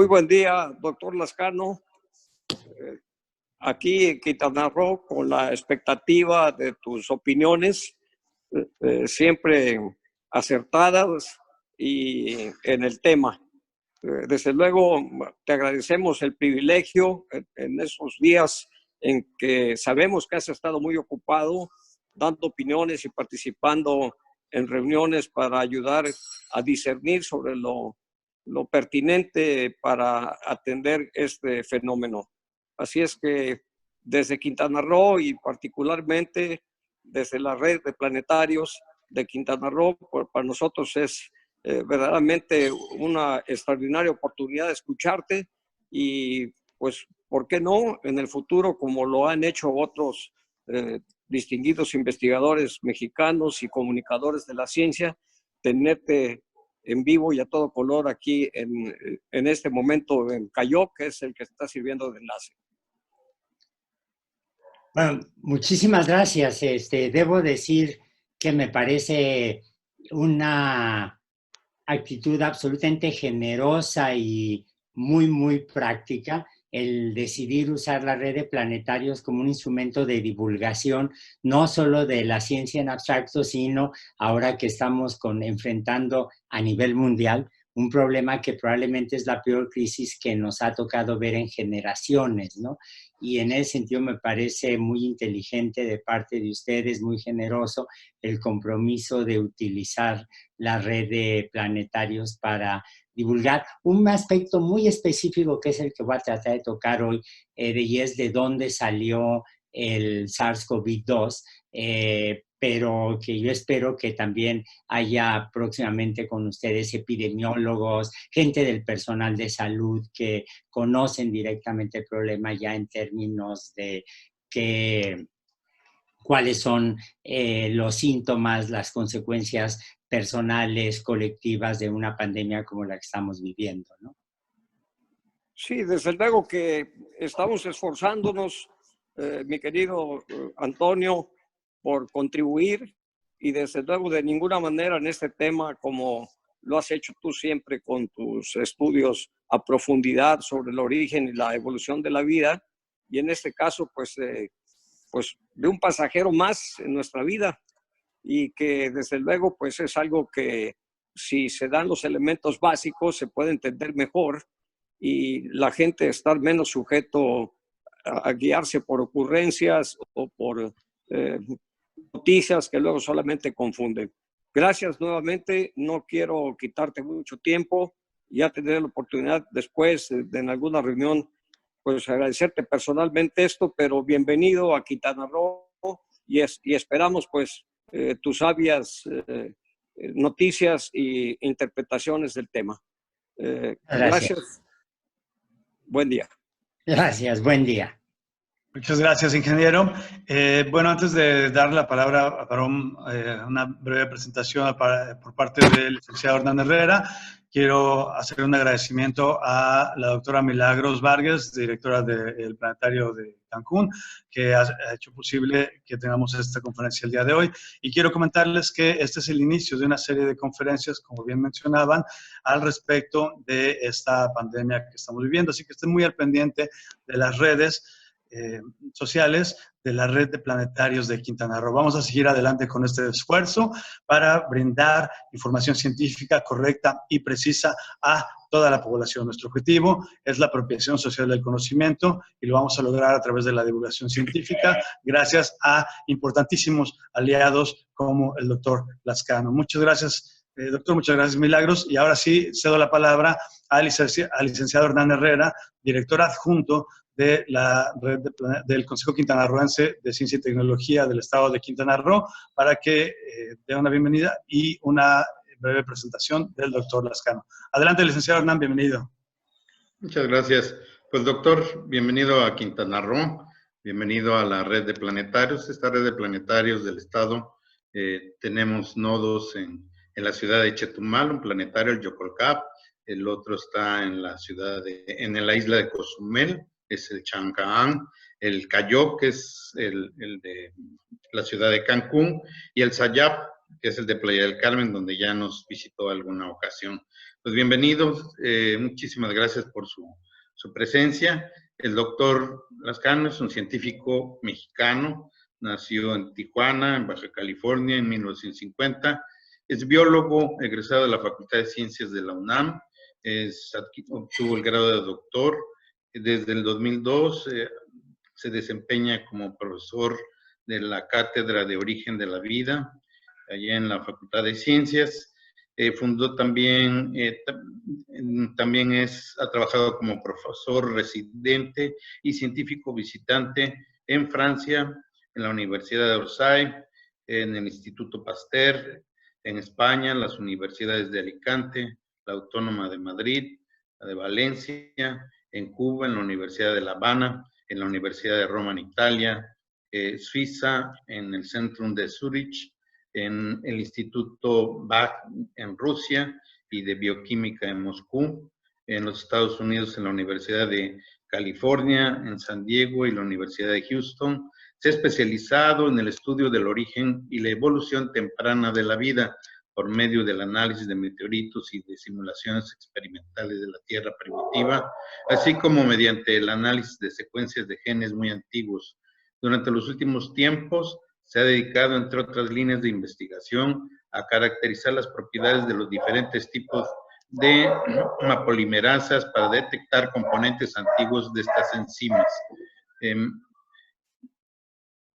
Muy buen día, doctor Lascano. Aquí en Quintana Roo, con la expectativa de tus opiniones, siempre acertadas y en el tema. Desde luego, te agradecemos el privilegio en esos días en que sabemos que has estado muy ocupado, dando opiniones y participando en reuniones para ayudar a discernir sobre lo pertinente para atender este fenómeno. Así es que desde Quintana Roo y particularmente desde la red de planetarios de Quintana Roo, para nosotros es verdaderamente una extraordinaria oportunidad de escucharte y pues, ¿por qué no? En el futuro, como lo han hecho otros distinguidos investigadores mexicanos y comunicadores de la ciencia, tenerte en vivo y a todo color aquí en este momento en Cayó, que es el que está sirviendo de enlace. Bueno, muchísimas gracias. Debo decir que me parece una actitud absolutamente generosa y muy, muy práctica el decidir usar la red de planetarios como un instrumento de divulgación, no solo de la ciencia en abstracto, sino ahora que estamos enfrentando a nivel mundial un problema que probablemente es la peor crisis que nos ha tocado ver en generaciones, ¿no? Y en ese sentido me parece muy inteligente de parte de ustedes, muy generoso, el compromiso de utilizar la red de planetarios para divulgar un aspecto muy específico que es el que voy a tratar de tocar hoy, y es de dónde salió el SARS-CoV-2, pero que yo espero que también haya próximamente con ustedes epidemiólogos, gente del personal de salud que conocen directamente el problema ya en términos de cuáles son los síntomas, las consecuencias personales, colectivas de una pandemia como la que estamos viviendo, ¿no? Sí, desde luego que estamos esforzándonos, mi querido Antonio, por contribuir y desde luego de ninguna manera en este tema, como lo has hecho tú siempre con tus estudios a profundidad sobre el origen y la evolución de la vida, y en este caso pues de un pasajero más en nuestra vida, y que desde luego pues es algo que si se dan los elementos básicos se puede entender mejor y la gente estar menos sujeto a guiarse por ocurrencias o por noticias que luego solamente confunden. Gracias nuevamente, no quiero quitarte mucho tiempo, ya tendré la oportunidad después en alguna reunión pues agradecerte personalmente esto, pero bienvenido a Quintana Roo y esperamos pues tus sabias noticias e interpretaciones del tema. Gracias. Buen día. Gracias, buen día. Muchas gracias, ingeniero. Bueno, antes de dar la palabra para una breve presentación por parte del licenciado Hernán Herrera, quiero hacer un agradecimiento a la doctora Milagros Vargas, directora del Planetario de Cancún, que ha hecho posible que tengamos esta conferencia el día de hoy. Y quiero comentarles que este es el inicio de una serie de conferencias, como bien mencionaban, al respecto de esta pandemia que estamos viviendo. Así que estén muy al pendiente de las redes sociales de la red de planetarios de Quintana Roo. Vamos a seguir adelante con este esfuerzo para brindar información científica correcta y precisa a toda la población. Nuestro objetivo es la apropiación social del conocimiento y lo vamos a lograr a través de la divulgación científica gracias a importantísimos aliados como el doctor Lascano. Muchas gracias, doctor, muchas gracias, Milagros. Y ahora sí, cedo la palabra al licenciado Hernán Herrera, director adjunto de la red del Consejo Quintanarroense de Ciencia y Tecnología del Estado de Quintana Roo, para que dé una bienvenida y una breve presentación del doctor Lascano. Adelante, licenciado Hernán, bienvenido. Muchas gracias. Pues, doctor, bienvenido a Quintana Roo, bienvenido a la red de planetarios. Esta red de planetarios del Estado, tenemos nodos en la ciudad de Chetumal, un planetario, el Yocolcap, el otro está en la isla de Cozumel, es el Chancaan, el Cayó, que es el de la ciudad de Cancún, y el Sayap, que es el de Playa del Carmen, donde ya nos visitó alguna ocasión. Pues bienvenidos, muchísimas gracias por su presencia. El doctor Lascano es un científico mexicano, nació en Tijuana, en Baja California, en 1950. Es biólogo, egresado de la Facultad de Ciencias de la UNAM. Obtuvo el grado de doctor. Desde el 2002 se desempeña como profesor de la Cátedra de Origen de la Vida, allá en la Facultad de Ciencias. Fundó también, ha trabajado como profesor residente y científico visitante en Francia, en la Universidad de Orsay, en el Instituto Pasteur, en España, en las universidades de Alicante, la Autónoma de Madrid, la de Valencia, en Cuba, en la Universidad de La Habana, en la Universidad de Roma en Italia, Suiza, en el Centrum de Zurich, en el Instituto Bach en Rusia y de Bioquímica en Moscú, en los Estados Unidos en la Universidad de California, en San Diego y la Universidad de Houston. Se ha especializado en el estudio del origen y la evolución temprana de la vida por medio del análisis de meteoritos y de simulaciones experimentales de la Tierra primitiva, así como mediante el análisis de secuencias de genes muy antiguos. Durante los últimos tiempos, se ha dedicado, entre otras líneas de investigación, a caracterizar las propiedades de los diferentes tipos de polimerasas para detectar componentes antiguos de estas enzimas.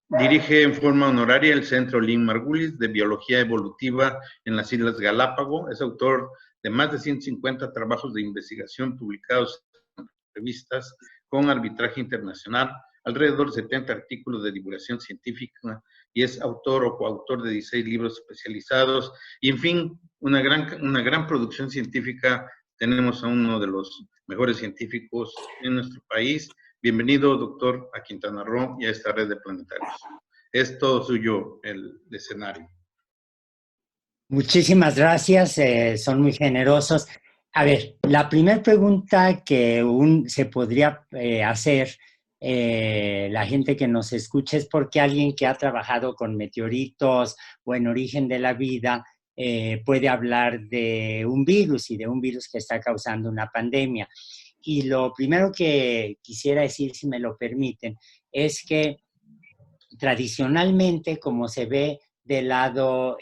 Dirige en forma honoraria el Centro Lynn Margulis de Biología Evolutiva en las Islas Galápagos. Es autor de más de 150 trabajos de investigación publicados en revistas con arbitraje internacional, alrededor de 70 artículos de divulgación científica, y es autor o coautor de 16 libros especializados, y en fin, una gran producción científica. Tenemos a uno de los mejores científicos en nuestro país. Bienvenido, doctor, a Quintana Roo y a esta red de planetarios. Es todo suyo el escenario. Muchísimas gracias, son muy generosos. A ver, la primera pregunta que se podría hacer la gente que nos escucha es por qué alguien que ha trabajado con meteoritos o en origen de la vida puede hablar de un virus y de un virus que está causando una pandemia. Y lo primero que quisiera decir, si me lo permiten, es que tradicionalmente, como se ve del lado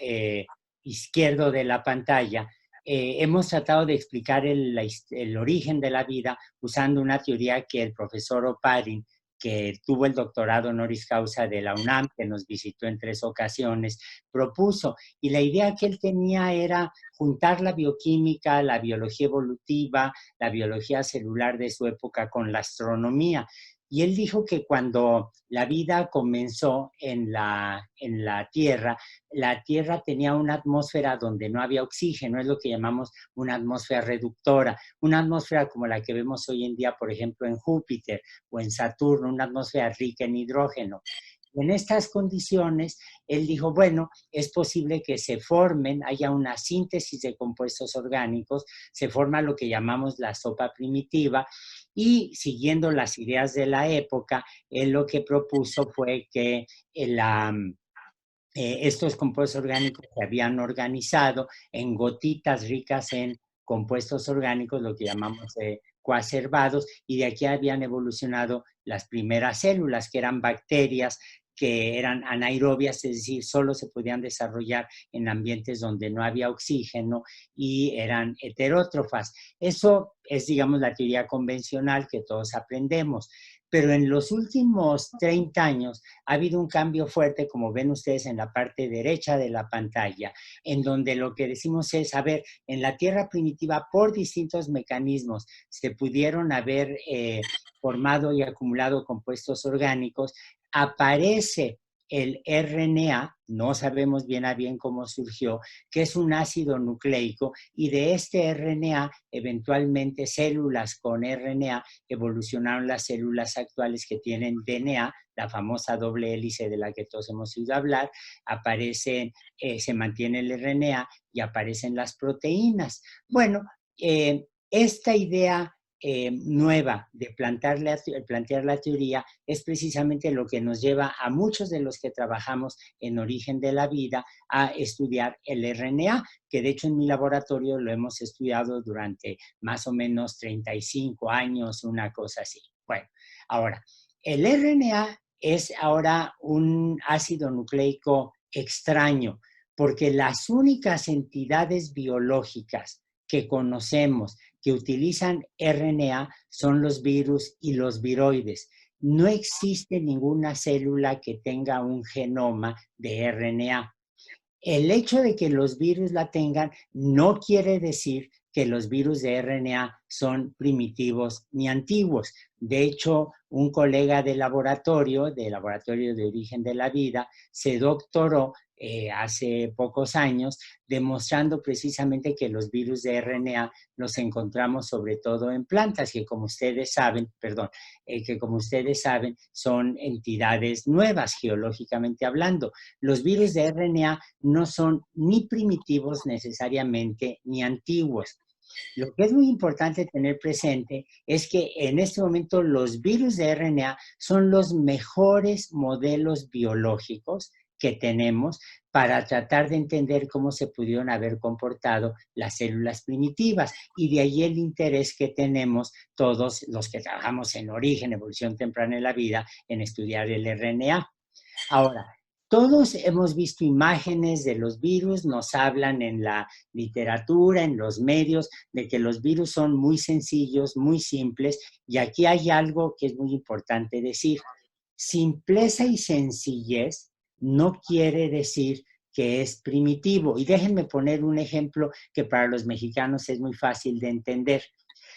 izquierdo de la pantalla, hemos tratado de explicar el origen de la vida usando una teoría que el profesor Oparin, que tuvo el doctorado honoris causa de la UNAM, que nos visitó en 3 ocasiones, propuso. Y la idea que él tenía era juntar la bioquímica, la biología evolutiva, la biología celular de su época con la astronomía. Y él dijo que cuando la vida comenzó en la Tierra tenía una atmósfera donde no había oxígeno, es lo que llamamos una atmósfera reductora, una atmósfera como la que vemos hoy en día, por ejemplo, en Júpiter o en Saturno, una atmósfera rica en hidrógeno. En estas condiciones, él dijo, bueno, es posible que se formen, haya una síntesis de compuestos orgánicos, se forma lo que llamamos la sopa primitiva, y siguiendo las ideas de la época, él lo que propuso fue que estos compuestos orgánicos se habían organizado en gotitas ricas en compuestos orgánicos, lo que llamamos coacervados, y de aquí habían evolucionado las primeras células, que eran bacterias, que eran anaerobias, es decir, solo se podían desarrollar en ambientes donde no había oxígeno y eran heterótrofas. Eso es, digamos, la teoría convencional que todos aprendemos. Pero en los últimos 30 años ha habido un cambio fuerte, como ven ustedes en la parte derecha de la pantalla, en donde lo que decimos es, a ver, en la Tierra primitiva, por distintos mecanismos, se pudieron haber formado y acumulado compuestos orgánicos, aparece el RNA, no sabemos bien a bien cómo surgió, que es un ácido nucleico, y de este RNA, eventualmente células con RNA, evolucionaron las células actuales que tienen DNA, la famosa doble hélice de la que todos hemos oído hablar, aparecen, se mantiene el RNA y aparecen las proteínas. Bueno, esta idea nueva de plantear la teoría es precisamente lo que nos lleva a muchos de los que trabajamos en Origen de la Vida a estudiar el RNA, que de hecho en mi laboratorio lo hemos estudiado durante más o menos 35 años, una cosa así. Bueno, ahora, el RNA es ahora un ácido nucleico extraño, porque las únicas entidades biológicas que conocemos que utilizan RNA son los virus y los viroides. No existe ninguna célula que tenga un genoma de RNA. El hecho de que los virus la tengan no quiere decir que los virus de RNA son primitivos ni antiguos. De hecho, un colega de laboratorio de Origen de la Vida, se doctoró hace pocos años, demostrando precisamente que los virus de RNA los encontramos sobre todo en plantas, que como ustedes saben, son entidades nuevas geológicamente hablando. Los virus de RNA no son ni primitivos necesariamente ni antiguos. Lo que es muy importante tener presente es que en este momento los virus de RNA son los mejores modelos biológicos que tenemos para tratar de entender cómo se pudieron haber comportado las células primitivas. Y de ahí el interés que tenemos todos los que trabajamos en origen, evolución temprana de la vida, en estudiar el RNA. Ahora, todos hemos visto imágenes de los virus, nos hablan en la literatura, en los medios, de que los virus son muy sencillos, muy simples, y aquí hay algo que es muy importante decir. Simpleza y sencillez no quiere decir que es primitivo. Y déjenme poner un ejemplo que para los mexicanos es muy fácil de entender.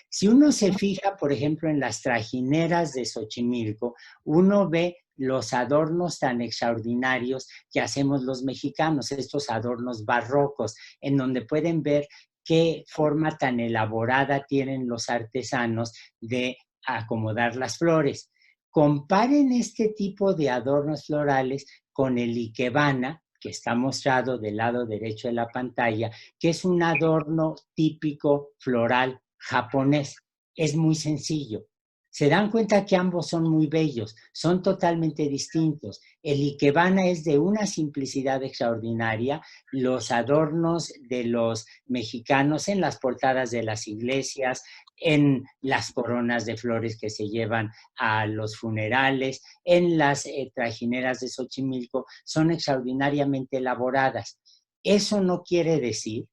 Si uno se fija, por ejemplo, en las trajineras de Xochimilco, uno ve los adornos tan extraordinarios que hacemos los mexicanos, estos adornos barrocos, en donde pueden ver qué forma tan elaborada tienen los artesanos de acomodar las flores. Comparen este tipo de adornos florales con el ikebana, que está mostrado del lado derecho de la pantalla, que es un adorno típico floral japonés. Es muy sencillo. Se dan cuenta que ambos son muy bellos, son totalmente distintos. El ikebana es de una simplicidad extraordinaria. Los adornos de los mexicanos en las portadas de las iglesias, en las coronas de flores que se llevan a los funerales, en las trajineras de Xochimilco, son extraordinariamente elaboradas. Eso no quiere decir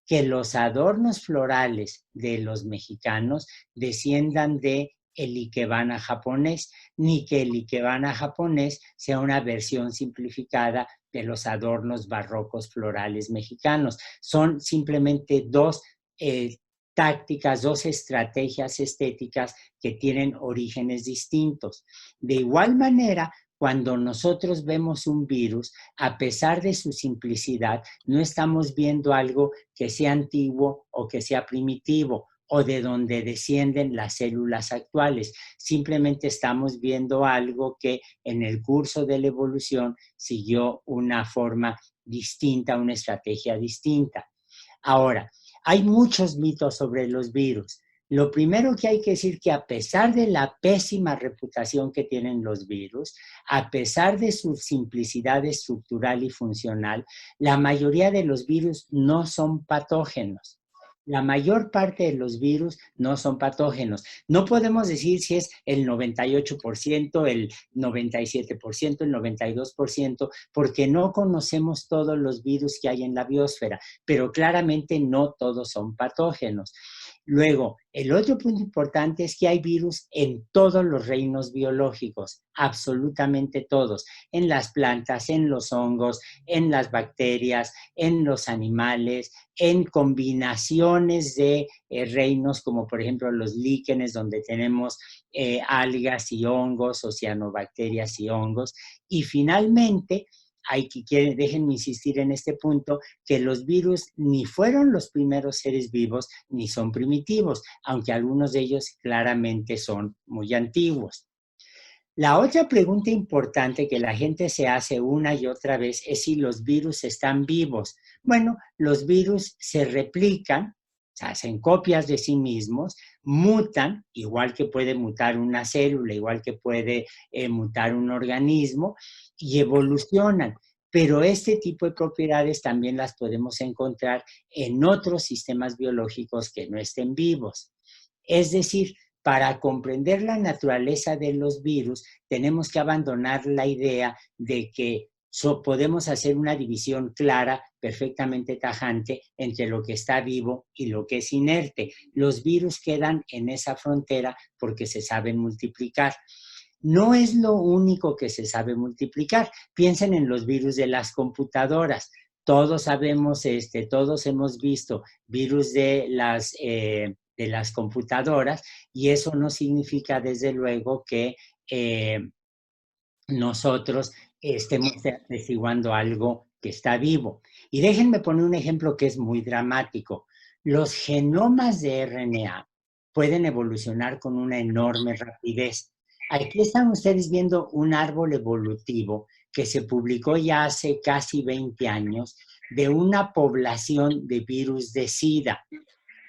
que los adornos florales de los mexicanos desciendan de el ikebana japonés, ni que el ikebana japonés sea una versión simplificada de los adornos barrocos florales mexicanos. Son simplemente dos tácticas, dos estrategias estéticas que tienen orígenes distintos. De igual manera, cuando nosotros vemos un virus, a pesar de su simplicidad, no estamos viendo algo que sea antiguo o que sea primitivo, o de donde descienden las células actuales. Simplemente estamos viendo algo que en el curso de la evolución siguió una forma distinta, una estrategia distinta. Ahora, hay muchos mitos sobre los virus. Lo primero que hay que decir que a pesar de la pésima reputación que tienen los virus, a pesar de su simplicidad estructural y funcional, la mayoría de los virus no son patógenos. La mayor parte de los virus no son patógenos. No podemos decir si es el 98%, el 97%, el 92%, porque no conocemos todos los virus que hay en la biosfera, pero claramente no todos son patógenos. Luego, el otro punto importante es que hay virus en todos los reinos biológicos, absolutamente todos, en las plantas, en los hongos, en las bacterias, en los animales, en combinaciones de reinos como por ejemplo los líquenes, donde tenemos algas y hongos, o cianobacterias y hongos, y finalmente, déjenme insistir en este punto, que los virus ni fueron los primeros seres vivos ni son primitivos, aunque algunos de ellos claramente son muy antiguos. La otra pregunta importante que la gente se hace una y otra vez es si los virus están vivos. Bueno, los virus se replican sea, hacen copias de sí mismos, mutan, igual que puede mutar una célula, igual que puede mutar un organismo, y evolucionan. Pero este tipo de propiedades también las podemos encontrar en otros sistemas biológicos que no estén vivos. Es decir, para comprender la naturaleza de los virus, tenemos que abandonar la idea de que podemos hacer una división clara, perfectamente tajante, entre lo que está vivo y lo que es inerte. Los virus quedan en esa frontera porque se saben multiplicar. No es lo único que se sabe multiplicar. Piensen en los virus de las computadoras. Todos sabemos, todos hemos visto virus de las computadoras, y eso no significa, desde luego, que nosotros estemos atestiguando algo que está vivo. Y déjenme poner un ejemplo que es muy dramático. Los genomas de RNA pueden evolucionar con una enorme rapidez. Aquí están ustedes viendo un árbol evolutivo que se publicó ya hace casi 20 años de una población de virus de SIDA.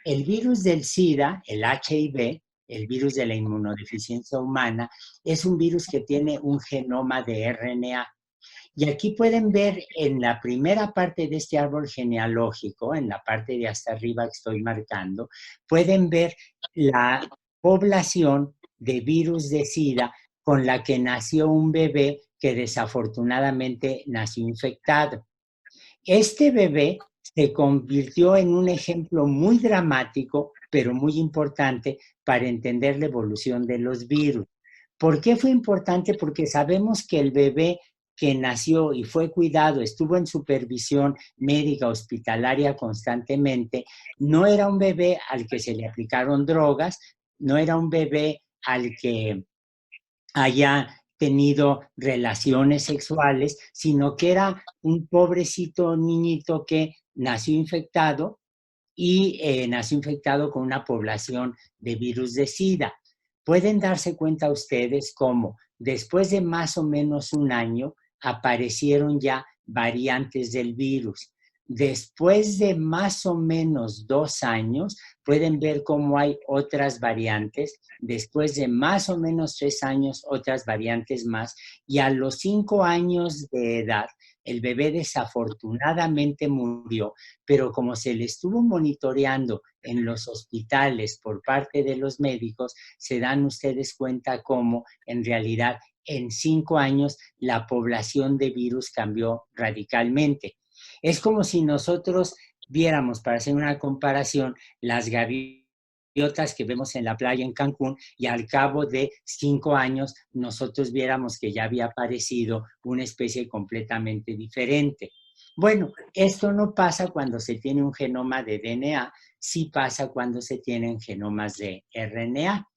El virus del SIDA, el HIV, el virus de la inmunodeficiencia humana, es un virus que tiene un genoma de RNA. Y aquí pueden ver en la primera parte de este árbol genealógico, en la parte de hasta arriba que estoy marcando, pueden ver la población de virus de SIDA con la que nació un bebé que desafortunadamente nació infectado. Este bebé se convirtió en un ejemplo muy dramático, pero muy importante para entender la evolución de los virus. ¿Por qué fue importante? Porque sabemos que el bebé que nació y fue cuidado, estuvo en supervisión médica hospitalaria constantemente, no era un bebé al que se le aplicaron drogas, no era un bebé al que haya tenido relaciones sexuales, sino que era un pobrecito niñito que nació infectado y nació infectado con una población de virus de SIDA. Pueden darse cuenta ustedes cómo después de más o menos un año aparecieron ya variantes del virus. Después de más o menos 2 años, pueden ver cómo hay otras variantes. Después de más o menos 3 años, otras variantes más. Y a los 5 años de edad, el bebé desafortunadamente murió, pero como se le estuvo monitoreando en los hospitales por parte de los médicos, se dan ustedes cuenta cómo en realidad en 5 años la población de virus cambió radicalmente. Es como si nosotros viéramos, para hacer una comparación, las gaviotas que vemos en la playa en Cancún, y al cabo de 5 años nosotros viéramos que ya había aparecido una especie completamente diferente. Bueno, esto no pasa cuando se tiene un genoma de DNA, sí pasa cuando se tienen genomas de RNA.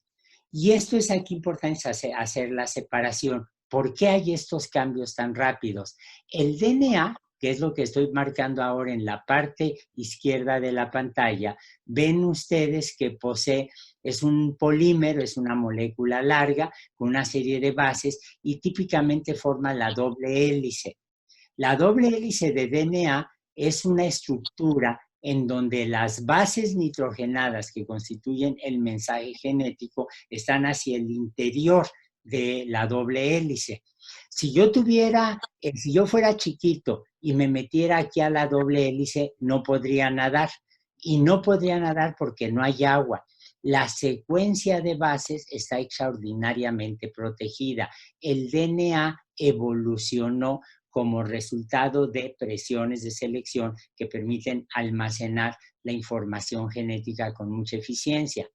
Y esto es aquí importante hacer la separación. ¿Por qué hay estos cambios tan rápidos? El DNA, que es lo que estoy marcando ahora en la parte izquierda de la pantalla, ven ustedes que posee, es un polímero, es una molécula larga con una serie de bases y típicamente forma la doble hélice. La doble hélice de DNA es una estructura en donde las bases nitrogenadas que constituyen el mensaje genético están hacia el interior de la doble hélice. Si yo fuera chiquito y me metiera aquí a la doble hélice, no podría nadar. Y no podría nadar porque no hay agua. La secuencia de bases está extraordinariamente protegida. El DNA evolucionó como resultado de presiones de selección que permiten almacenar la información genética con mucha eficiencia.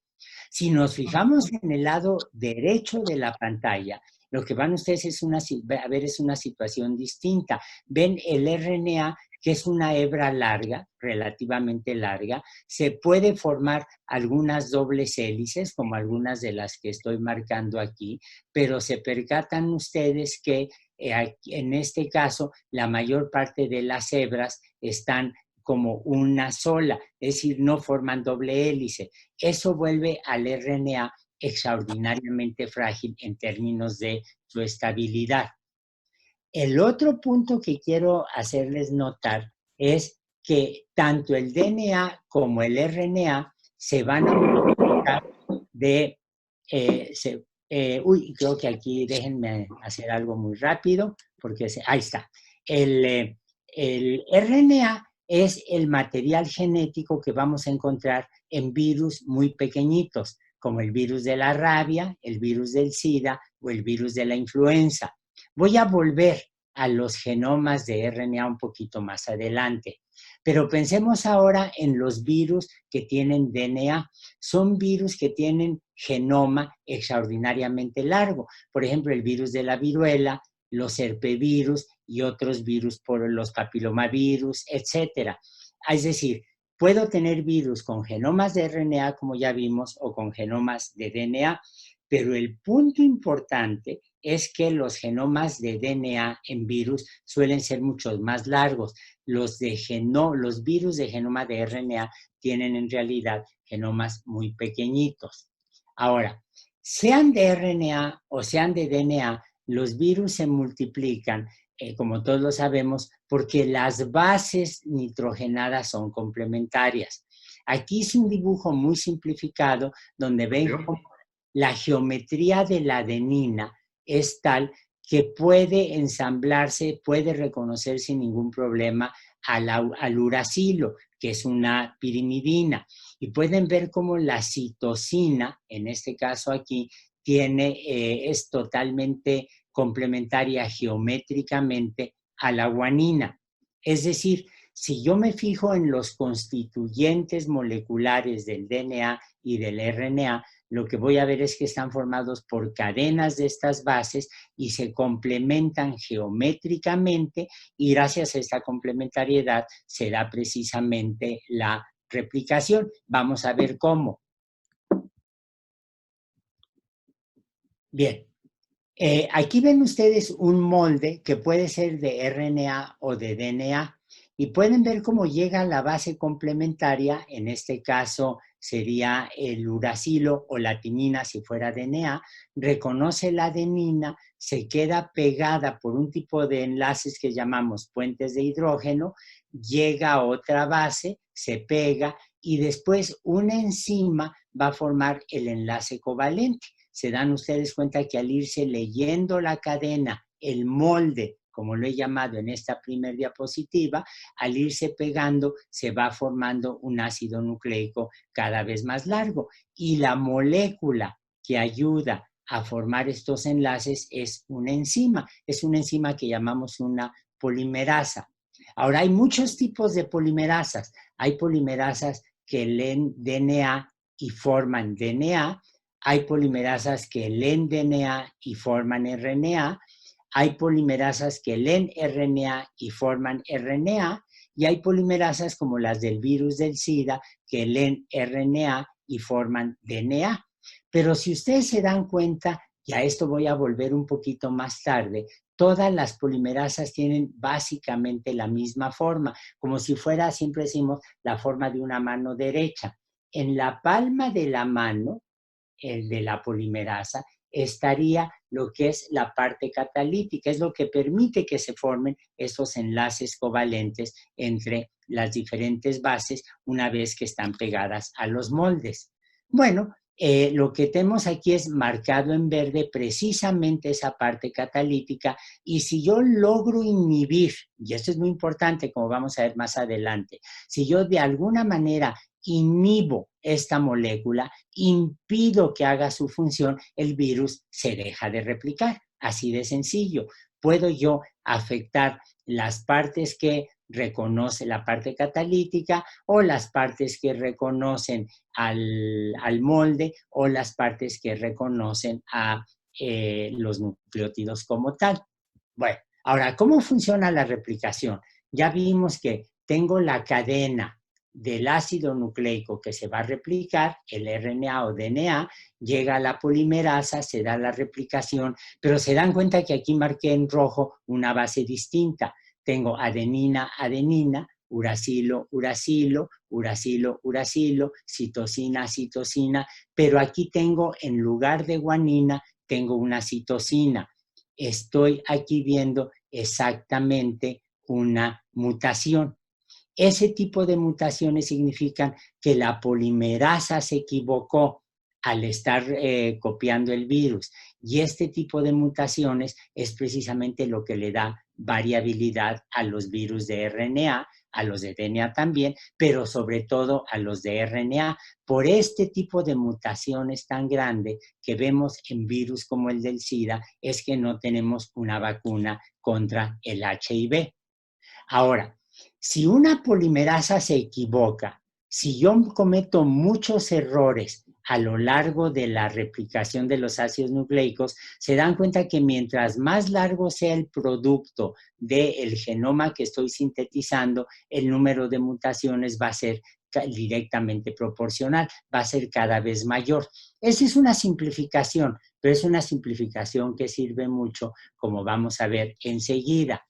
Si nos fijamos en el lado derecho de la pantalla, lo que van ustedes es una situación distinta. Ven el RNA, que es una hebra larga, relativamente larga, se puede formar algunas dobles hélices, como algunas de las que estoy marcando aquí, pero se percatan ustedes que en este caso la mayor parte de las hebras están como una sola, es decir, no forman doble hélice. Eso vuelve al RNA extraordinariamente frágil en términos de su estabilidad. El otro punto que quiero hacerles notar es que tanto el DNA como el RNA se van a multiplicar de... creo que aquí déjenme hacer algo muy rápido, porque ahí está. El RNA es el material genético que vamos a encontrar en virus muy pequeñitos, como el virus de la rabia, el virus del SIDA o el virus de la influenza. Voy a volver a los genomas de RNA un poquito más adelante. Pero pensemos ahora en los virus que tienen DNA. Son virus que tienen genoma extraordinariamente largo. Por ejemplo, el virus de la viruela, los herpevirus y otros virus por los papilomavirus, etc. Es decir, puedo tener virus con genomas de RNA, como ya vimos, o con genomas de DNA, pero el punto importante es que los genomas de DNA en virus suelen ser mucho más largos. Los virus de genoma de RNA tienen en realidad genomas muy pequeñitos. Ahora, sean de RNA o sean de DNA, los virus se multiplican, como todos lo sabemos, porque las bases nitrogenadas son complementarias. Aquí es un dibujo muy simplificado donde ven cómo la geometría de la adenina es tal que puede ensamblarse, puede reconocer sin ningún problema al uracilo, que es una pirimidina. Y pueden ver cómo la citosina, en este caso aquí, es totalmente complementaria geométricamente a la guanina. Es decir, si yo me fijo en los constituyentes moleculares del DNA y del RNA, lo que voy a ver es que están formados por cadenas de estas bases y se complementan geométricamente, y gracias a esta complementariedad se da precisamente la replicación. Vamos a ver cómo. Bien. Aquí ven ustedes un molde que puede ser de RNA o de DNA y pueden ver cómo llega a la base complementaria. En este caso sería el uracilo o la timina si fuera DNA, reconoce la adenina, se queda pegada por un tipo de enlaces que llamamos puentes de hidrógeno, llega a otra base, se pega y después una enzima va a formar el enlace covalente. Se dan ustedes cuenta que al irse leyendo la cadena, el molde, como lo he llamado en esta primera diapositiva, al irse pegando se va formando un ácido nucleico cada vez más largo. Y la molécula que ayuda a formar estos enlaces es una enzima que llamamos una polimerasa. Ahora, hay muchos tipos de polimerasas. Hay polimerasas que leen DNA y forman DNA. Hay polimerasas que leen DNA y forman RNA, hay polimerasas que leen RNA y forman RNA, y hay polimerasas como las del virus del SIDA que leen RNA y forman DNA. Pero si ustedes se dan cuenta, y a esto voy a volver un poquito más tarde, todas las polimerasas tienen básicamente la misma forma, como si fuera, siempre decimos, la forma de una mano derecha. En la palma de la mano, el de la polimerasa, estaría lo que es la parte catalítica, es lo que permite que se formen esos enlaces covalentes entre las diferentes bases una vez que están pegadas a los moldes. Bueno, lo que tenemos aquí es marcado en verde precisamente esa parte catalítica, y si yo logro inhibir, y esto es muy importante como vamos a ver más adelante, si yo de alguna manera inhibo esta molécula, impido que haga su función, el virus se deja de replicar. Así de sencillo. Puedo yo afectar las partes que reconoce la parte catalítica o las partes que reconocen al molde o las partes que reconocen a los nucleótidos como tal. Bueno, ahora, ¿cómo funciona la replicación? Ya vimos que tengo la cadena del ácido nucleico que se va a replicar, el RNA o DNA, llega a la polimerasa, se da la replicación, pero se dan cuenta que aquí marqué en rojo una base distinta. Tengo adenina, adenina, uracilo, uracilo, uracilo, uracilo, citosina, citosina, pero aquí tengo, en lugar de guanina, tengo una citosina. Estoy aquí viendo exactamente una mutación. Ese tipo de mutaciones significan que la polimerasa se equivocó al estar copiando el virus. Y este tipo de mutaciones es precisamente lo que le da variabilidad a los virus de RNA, a los de DNA también, pero sobre todo a los de RNA, por este tipo de mutaciones tan grande que vemos en virus como el del SIDA, es que no tenemos una vacuna contra el HIV. Ahora, si una polimerasa se equivoca, si yo cometo muchos errores a lo largo de la replicación de los ácidos nucleicos, se dan cuenta que mientras más largo sea el producto del genoma que estoy sintetizando, el número de mutaciones va a ser directamente proporcional, va a ser cada vez mayor. Esa es una simplificación, pero es una simplificación que sirve mucho, como vamos a ver enseguida.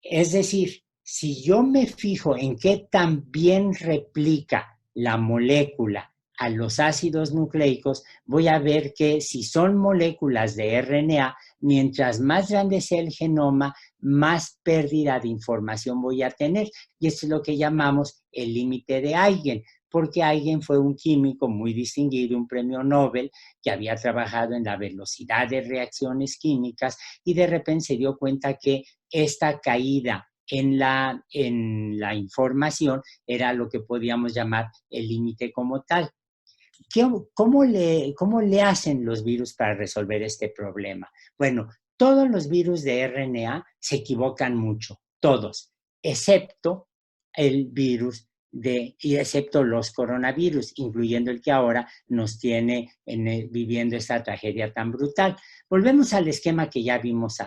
Es decir, si yo me fijo en qué tan bien replica la molécula a los ácidos nucleicos, voy a ver que si son moléculas de RNA, mientras más grande sea el genoma, más pérdida de información voy a tener. Y esto es lo que llamamos el límite de Eigen, porque Eigen fue un químico muy distinguido, un premio Nobel, que había trabajado en la velocidad de reacciones químicas y de repente se dio cuenta que esta caída en la información era lo que podíamos llamar el límite como tal. ¿Cómo le hacen los virus para resolver este problema? Bueno, todos los virus de RNA se equivocan mucho, todos, excepto el virus y excepto los coronavirus, incluyendo el que ahora nos tiene viviendo esta tragedia tan brutal. Volvamos al esquema que ya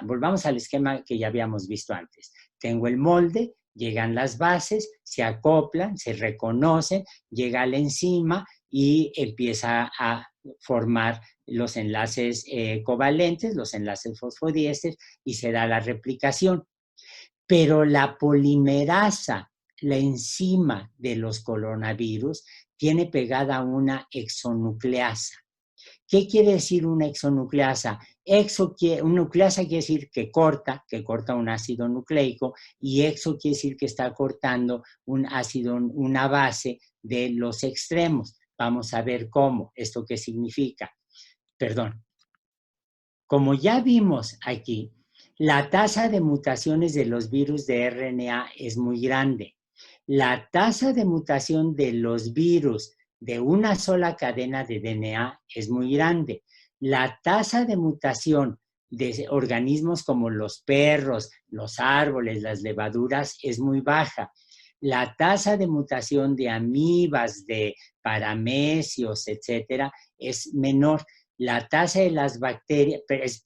volvamos al esquema que ya habíamos visto antes. Tengo el molde, llegan las bases, se acoplan, se reconocen, llega la enzima y empieza a formar los enlaces covalentes, los enlaces fosfodiésteres, y se da la replicación. Pero la polimerasa, la enzima de los coronavirus, tiene pegada una exonucleasa. ¿Qué quiere decir una exonucleasa? Nucleasa quiere decir que corta un ácido nucleico, y exo quiere decir que está cortando un ácido, una base de los extremos. Vamos a ver cómo, esto qué significa. Perdón. Como ya vimos aquí, la tasa de mutaciones de los virus de RNA es muy grande. La tasa de mutación de los virus de una sola cadena de DNA es muy grande. La tasa de mutación de organismos como los perros, los árboles, las levaduras es muy baja. La tasa de mutación de amibas, de paramecios, etcétera, es menor. La tasa de las bacterias, es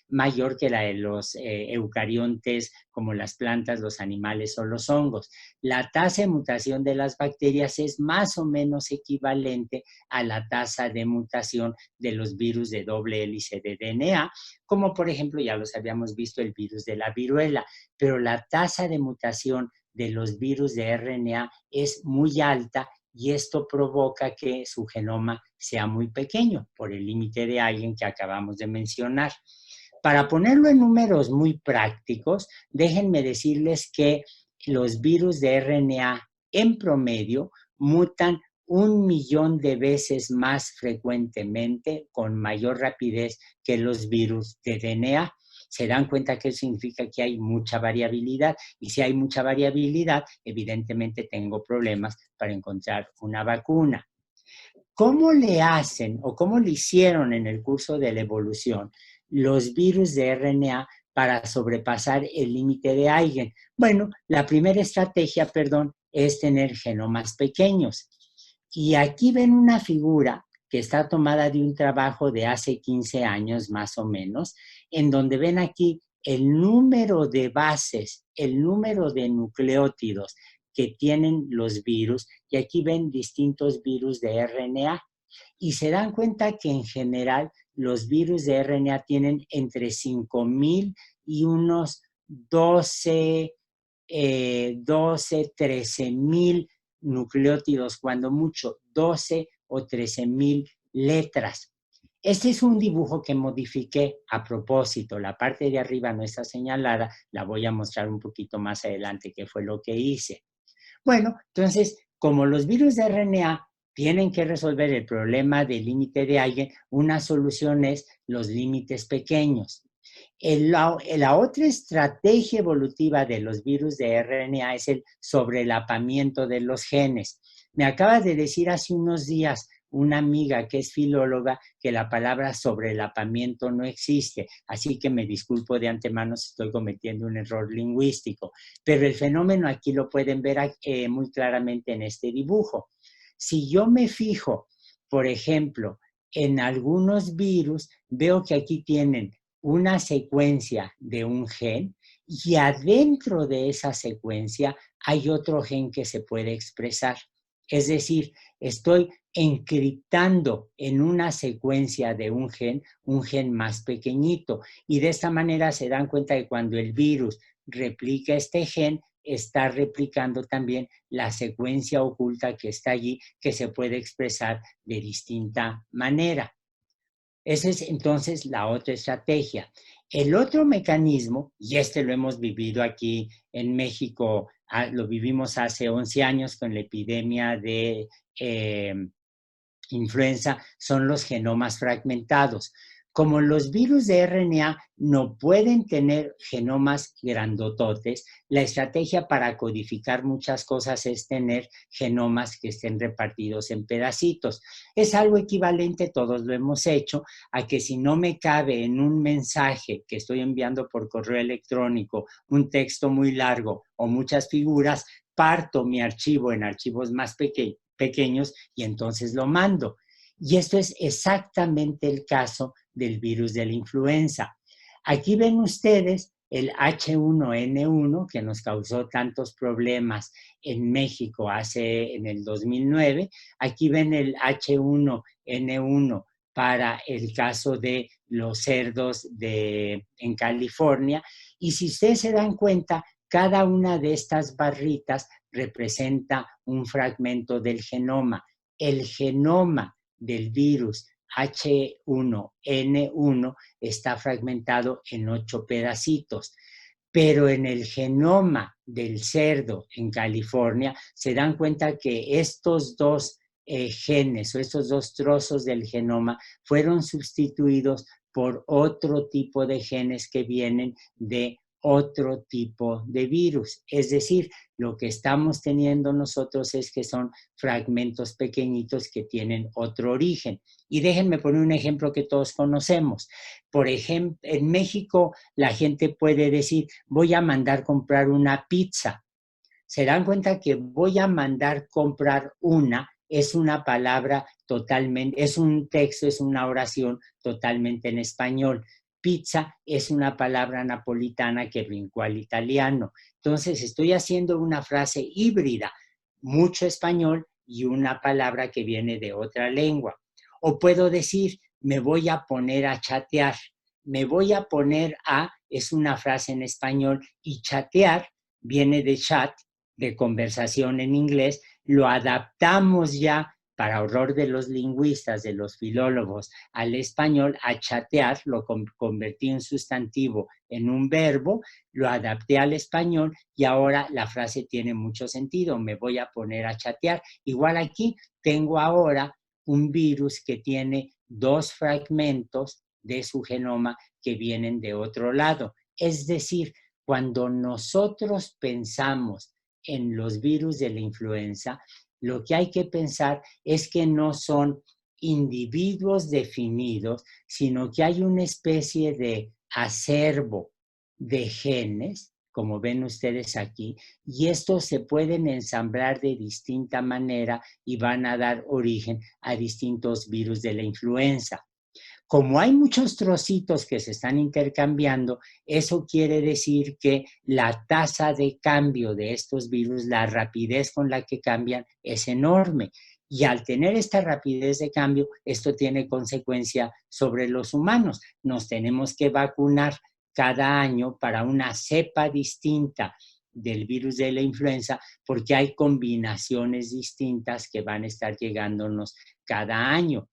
mayor que la de los eucariontes, como las plantas, los animales o los hongos. La tasa de mutación de las bacterias es más o menos equivalente a la tasa de mutación de los virus de doble hélice de DNA, como por ejemplo, ya los habíamos visto, el virus de la viruela. Pero la tasa de mutación de los virus de RNA es muy alta, y esto provoca que su genoma sea muy pequeño por el límite de Eigen que acabamos de mencionar. Para ponerlo en números muy prácticos, déjenme decirles que los virus de RNA en promedio mutan 1 millón de veces más frecuentemente, con mayor rapidez, que los virus de DNA. Se dan cuenta que eso significa que hay mucha variabilidad, y si hay mucha variabilidad, evidentemente tengo problemas para encontrar una vacuna. ¿Cómo le hacen o cómo le hicieron en el curso de la evolución los virus de RNA para sobrepasar el límite de Eigen? Bueno, la primera estrategia, es tener genomas pequeños. Y aquí ven una figura que está tomada de un trabajo de hace 15 años más o menos, en donde ven aquí el número de bases, el número de nucleótidos que tienen los virus, y aquí ven distintos virus de RNA. Y se dan cuenta que en general los virus de RNA tienen entre 5,000 y unos 13,000 nucleótidos, cuando mucho, 12 o 13,000 letras. Este es un dibujo que modifiqué a propósito. La parte de arriba no está señalada, la voy a mostrar un poquito más adelante qué fue lo que hice. Bueno, entonces, como los virus de RNA tienen que resolver el problema del límite de Eigen, una solución es los límites pequeños. La otra estrategia evolutiva de los virus de RNA es el sobrelapamiento de los genes. Me acaba de decir hace unos días una amiga que es filóloga que la palabra sobrelapamiento no existe, así que me disculpo de antemano si estoy cometiendo un error lingüístico, pero el fenómeno aquí lo pueden ver muy claramente en este dibujo. Si yo me fijo, por ejemplo, en algunos virus, veo que aquí tienen una secuencia de un gen y adentro de esa secuencia hay otro gen que se puede expresar. Es decir, estoy encriptando en una secuencia de un gen más pequeñito. Y de esta manera se dan cuenta que cuando el virus replica este gen, está replicando también la secuencia oculta que está allí, que se puede expresar de distinta manera. Esa es entonces la otra estrategia. El otro mecanismo, y este lo hemos vivido aquí en México, lo vivimos hace 11 años con la epidemia de influenza, son los genomas fragmentados. Como los virus de RNA no pueden tener genomas grandototes, la estrategia para codificar muchas cosas es tener genomas que estén repartidos en pedacitos. Es algo equivalente, todos lo hemos hecho, a que si no me cabe en un mensaje que estoy enviando por correo electrónico, un texto muy largo o muchas figuras, parto mi archivo en archivos más pequeños y entonces lo mando. Y esto es exactamente el caso del virus de la influenza. Aquí ven ustedes el H1N1 que nos causó tantos problemas en México en el 2009. Aquí ven el H1N1 para el caso de los cerdos en California. Y si ustedes se dan cuenta, cada una de estas barritas representa un fragmento del genoma. El genoma del virus H1N1 está fragmentado en 8 pedacitos, pero en el genoma del cerdo en California se dan cuenta que estos dos genes o estos dos trozos del genoma fueron sustituidos por otro tipo de genes que vienen de otro tipo de virus. Es decir, lo que estamos teniendo nosotros es que son fragmentos pequeñitos que tienen otro origen. Y déjenme poner un ejemplo que todos conocemos. Por ejemplo, en México la gente puede decir, voy a mandar comprar una pizza. Se dan cuenta que voy a mandar comprar es una palabra totalmente, es un texto, es una oración totalmente en español. Pizza es una palabra napolitana que brincó al italiano. Entonces estoy haciendo una frase híbrida, mucho español y una palabra que viene de otra lengua. O puedo decir, me voy a poner a chatear. Me voy a poner a, es una frase en español, y chatear viene de chat, de conversación en inglés, lo adaptamos ya para horror de los lingüistas, de los filólogos, al español, a chatear, lo convertí en sustantivo, en un verbo, lo adapté al español y ahora la frase tiene mucho sentido, me voy a poner a chatear. Igual aquí tengo ahora un virus que tiene 2 fragmentos de su genoma que vienen de otro lado. Es decir, cuando nosotros pensamos en los virus de la influenza, lo que hay que pensar es que no son individuos definidos, sino que hay una especie de acervo de genes, como ven ustedes aquí, y estos se pueden ensamblar de distinta manera y van a dar origen a distintos virus de la influenza. Como hay muchos trocitos que se están intercambiando, eso quiere decir que la tasa de cambio de estos virus, la rapidez con la que cambian es enorme. Y al tener esta rapidez de cambio, esto tiene consecuencia sobre los humanos. Nos tenemos que vacunar cada año para una cepa distinta del virus de la influenza porque hay combinaciones distintas que van a estar llegándonos cada año.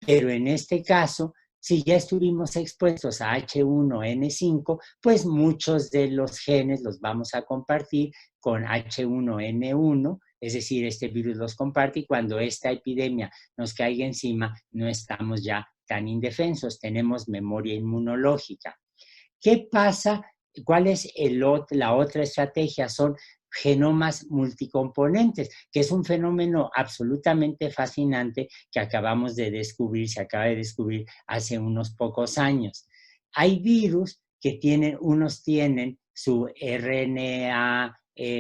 Pero en este caso, Si ya estuvimos expuestos a H1N5, pues muchos de los genes los vamos a compartir con H1N1, es decir, este virus los comparte y cuando esta epidemia nos caiga encima, no estamos ya tan indefensos, tenemos memoria inmunológica. ¿Qué pasa? ¿Cuál es la otra estrategia? Son genomas multicomponentes, que es un fenómeno absolutamente fascinante que acabamos de descubrir, se acaba de descubrir hace unos pocos años. Hay virus que unos tienen su RNA,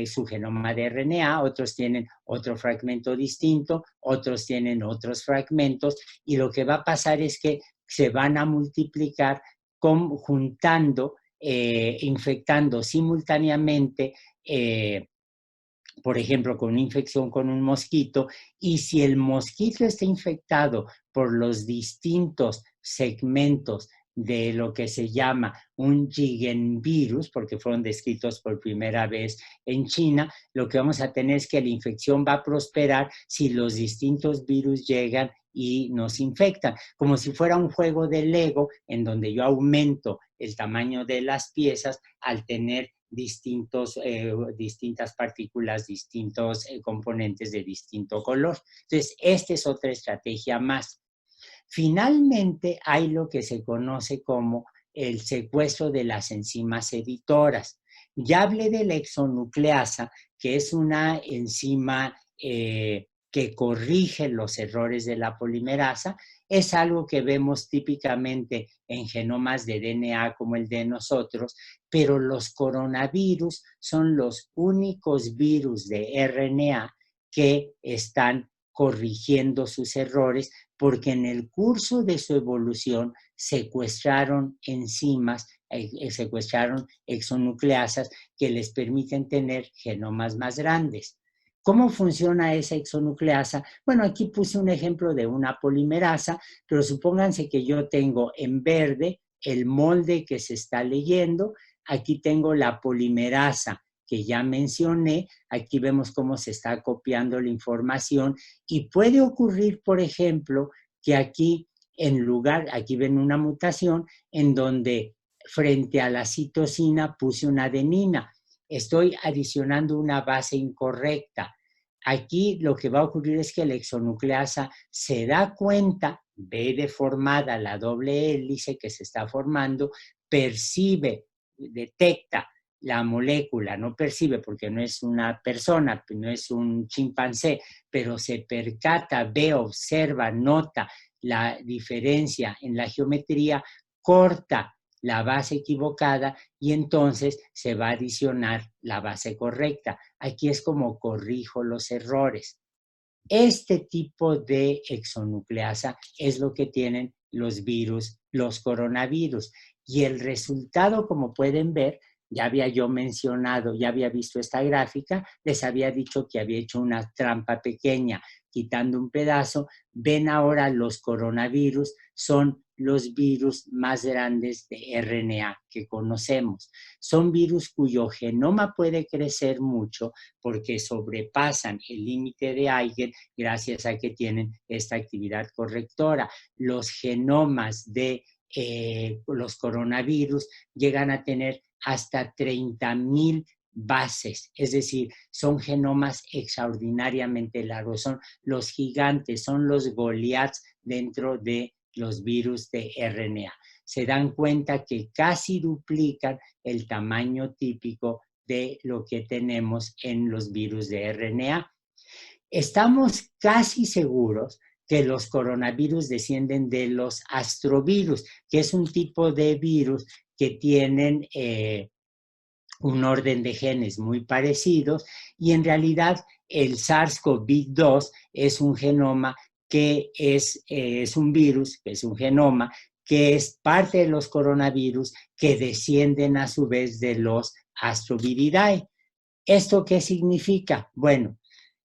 su genoma de RNA, otros tienen otro fragmento distinto, otros tienen otros fragmentos, y lo que va a pasar es que se van a multiplicar juntando, infectando simultáneamente, por ejemplo, con una infección con un mosquito, y si el mosquito está infectado por los distintos segmentos de lo que se llama un Jigenvirus, porque fueron descritos por primera vez en China, lo que vamos a tener es que la infección va a prosperar si los distintos virus llegan y nos infectan, como si fuera un juego de Lego en donde yo aumento el tamaño de las piezas al tener distintas partículas, distintos componentes de distinto color. Entonces, esta es otra estrategia más. Finalmente, hay lo que se conoce como el secuestro de las enzimas editoras. Ya hablé de la exonucleasa, que es una enzima que corrige los errores de la polimerasa. Es algo que vemos típicamente en genomas de DNA como el de nosotros, pero los coronavirus son los únicos virus de RNA que están corrigiendo sus errores porque en el curso de su evolución secuestraron enzimas, secuestraron exonucleasas que les permiten tener genomas más grandes. ¿Cómo funciona esa exonucleasa? Bueno, aquí puse un ejemplo de una polimerasa, pero supónganse que yo tengo en verde el molde que se está leyendo, aquí tengo la polimerasa que ya mencioné, aquí vemos cómo se está copiando la información y puede ocurrir, por ejemplo, que aquí aquí ven una mutación en donde frente a la citosina puse una adenina. Estoy adicionando una base incorrecta. Aquí lo que va a ocurrir es que la exonucleasa se da cuenta, ve deformada la doble hélice que se está formando, percibe, detecta la molécula, no percibe porque no es una persona, no es un chimpancé, pero se percata, ve, observa, nota la diferencia en la geometría, corta la base equivocada y entonces se va a adicionar la base correcta. Aquí es como corrijo los errores. Este tipo de exonucleasa es lo que tienen los virus, los coronavirus. Y el resultado, como pueden ver, ya había yo mencionado, ya había visto esta gráfica, les había dicho que había hecho una trampa pequeña, quitando un pedazo. Ven ahora los coronavirus, son los virus más grandes de RNA que conocemos. Son virus cuyo genoma puede crecer mucho porque sobrepasan el límite de Eigen gracias a que tienen esta actividad correctora. Los genomas de los coronavirus llegan a tener hasta 30,000 bases, es decir, son genomas extraordinariamente largos, son los gigantes, son los Goliaths dentro de los virus de RNA. Se dan cuenta que casi duplican el tamaño típico de lo que tenemos en los virus de RNA. Estamos casi seguros que los coronavirus descienden de los astrovirus, que es un tipo de virus que tienen un orden de genes muy parecidos y en realidad el SARS-CoV-2 es un genoma que es un virus, que es un genoma que es parte de los coronavirus que descienden a su vez de los Astroviridae. ¿Esto qué significa? Bueno,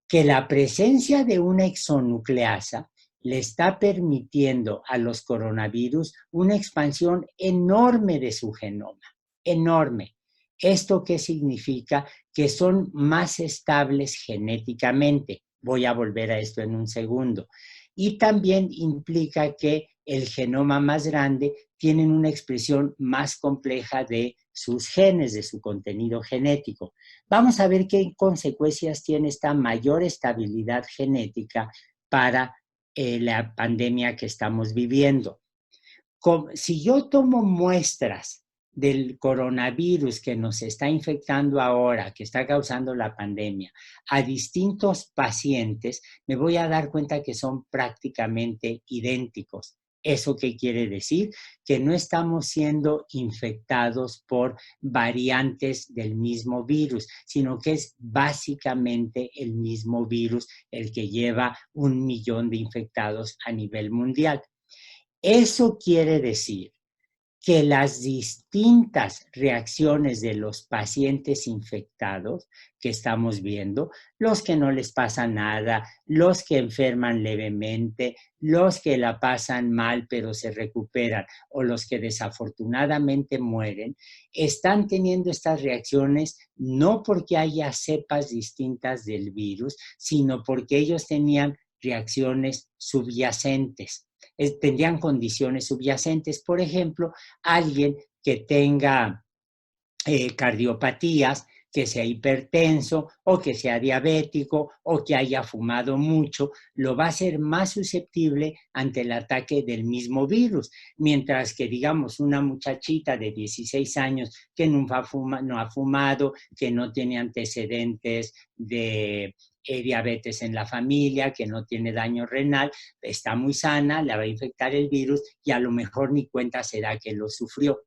que la presencia de una exonucleasa le está permitiendo a los coronavirus una expansión enorme de su genoma, enorme. ¿Esto qué significa? Que son más estables genéticamente. Voy a volver a esto en un segundo. Y también implica que el genoma más grande, tienen una expresión más compleja de sus genes, de su contenido genético. Vamos a ver qué consecuencias tiene esta mayor estabilidad genética para la pandemia que estamos viviendo. Si yo tomo muestras del coronavirus que nos está infectando ahora, que está causando la pandemia, a distintos pacientes, me voy a dar cuenta que son prácticamente idénticos. ¿Eso qué quiere decir? Que no estamos siendo infectados por variantes del mismo virus, sino que es básicamente el mismo virus el que lleva 1 millón de infectados a nivel mundial. Eso quiere decir que las distintas reacciones de los pacientes infectados que estamos viendo, los que no les pasa nada, los que enferman levemente, los que la pasan mal pero se recuperan o los que desafortunadamente mueren, están teniendo estas reacciones no porque haya cepas distintas del virus, sino porque ellos tenían reacciones subyacentes. Tendrían condiciones subyacentes. Por ejemplo, alguien que tenga cardiopatías, que sea hipertenso o que sea diabético o que haya fumado mucho, lo va a ser más susceptible ante el ataque del mismo virus. Mientras que, digamos, una muchachita de 16 años que no ha fumado, que no tiene antecedentes de diabetes en la familia, que no tiene daño renal, está muy sana, le va a infectar el virus y a lo mejor ni cuenta se da que lo sufrió.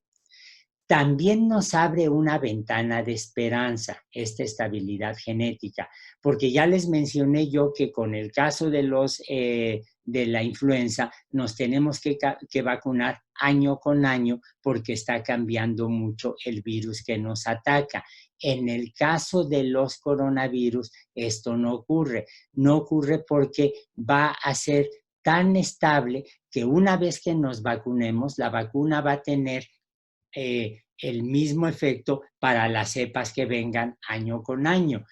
También nos abre una ventana de esperanza esta estabilidad genética, porque ya les mencioné yo que con el caso de la influenza nos tenemos que vacunar año con año porque está cambiando mucho el virus que nos ataca. En el caso de los coronavirus, esto no ocurre. No ocurre porque va a ser tan estable que una vez que nos vacunemos, la vacuna va a tener el mismo efecto para las cepas que vengan año con año.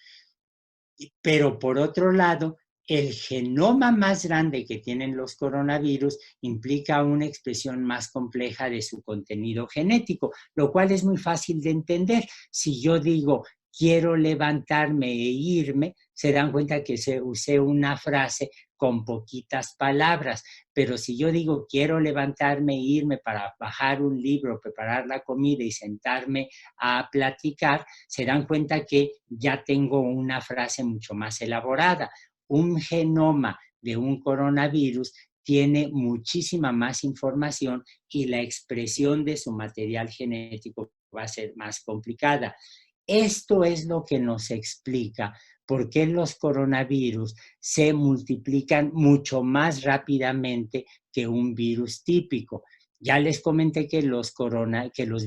Pero por otro lado, el genoma más grande que tienen los coronavirus implica una expresión más compleja de su contenido genético, lo cual es muy fácil de entender. Si yo digo, quiero levantarme e irme, se dan cuenta que usé una frase con poquitas palabras, pero si yo digo quiero levantarme e irme para bajar un libro, preparar la comida y sentarme a platicar, se dan cuenta que ya tengo una frase mucho más elaborada. Un genoma de un coronavirus tiene muchísima más información y la expresión de su material genético va a ser más complicada. Esto es lo que nos explica por qué los coronavirus se multiplican mucho más rápidamente que un virus típico. Ya les comenté que los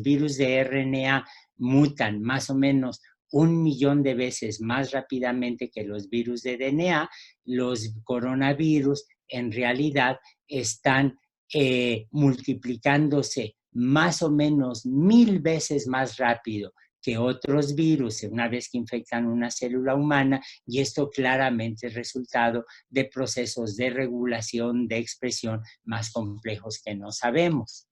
virus de RNA mutan más o menos 1 millón de veces más rápidamente que los virus de DNA. Los coronavirus en realidad están multiplicándose más o menos 1000 veces más rápido que otros virus una vez que infectan una célula humana, y esto claramente es resultado de procesos de regulación de expresión más complejos que no sabemos.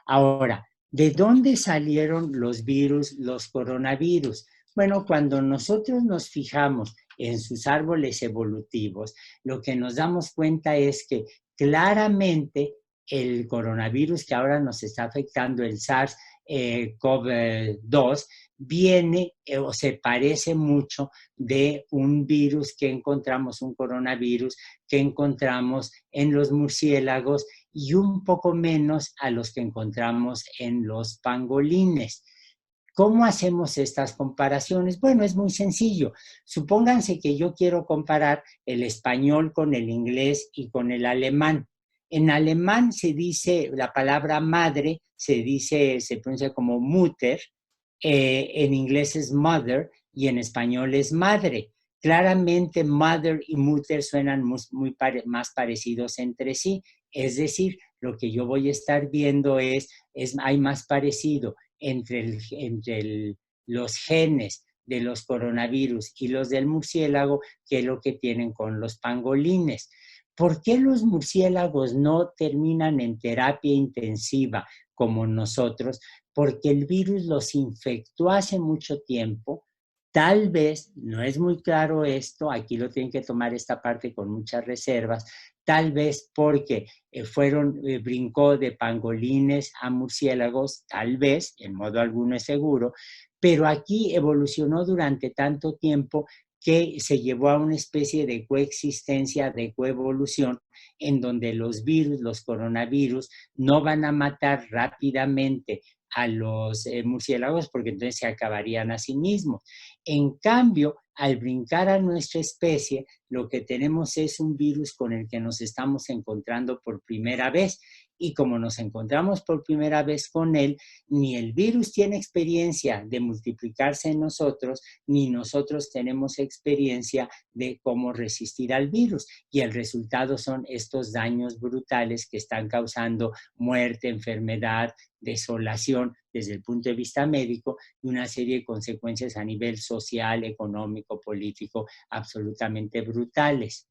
Ahora, ¿de dónde salieron los virus, los coronavirus? Bueno, cuando nosotros nos fijamos en sus árboles evolutivos, lo que nos damos cuenta es que claramente el coronavirus que ahora nos está afectando, el SARS-CoV-2, viene o se parece mucho de un virus que encontramos, un coronavirus que encontramos en los murciélagos y un poco menos a los que encontramos en los pangolines. ¿Cómo hacemos estas comparaciones? Bueno, es muy sencillo. Supónganse que yo quiero comparar el español con el inglés y con el alemán. En alemán se dice la palabra madre, se pronuncia como Mutter, en inglés es mother y en español es madre. Claramente mother y mutter suenan más parecidos entre sí, es decir, lo que yo voy a estar viendo hay más parecido entre los genes de los coronavirus y los del murciélago que lo que tienen con los pangolines. ¿Por qué los murciélagos no terminan en terapia intensiva como nosotros? Porque el virus los infectó hace mucho tiempo. Tal vez, no es muy claro esto, aquí lo tienen que tomar esta parte con muchas reservas, tal vez porque brincó de pangolines a murciélagos, tal vez, en modo alguno es seguro, pero aquí evolucionó durante tanto tiempo que se llevó a una especie de coexistencia, de coevolución, en donde los virus, los coronavirus, no van a matar rápidamente a los murciélagos porque entonces se acabarían a sí mismos. En cambio, al brincar a nuestra especie, lo que tenemos es un virus con el que nos estamos encontrando por primera vez. Y como nos encontramos por primera vez con él, ni el virus tiene experiencia de multiplicarse en nosotros, ni nosotros tenemos experiencia de cómo resistir al virus. Y el resultado son estos daños brutales que están causando muerte, enfermedad, desolación desde el punto de vista médico y una serie de consecuencias a nivel social, económico, político, absolutamente brutales.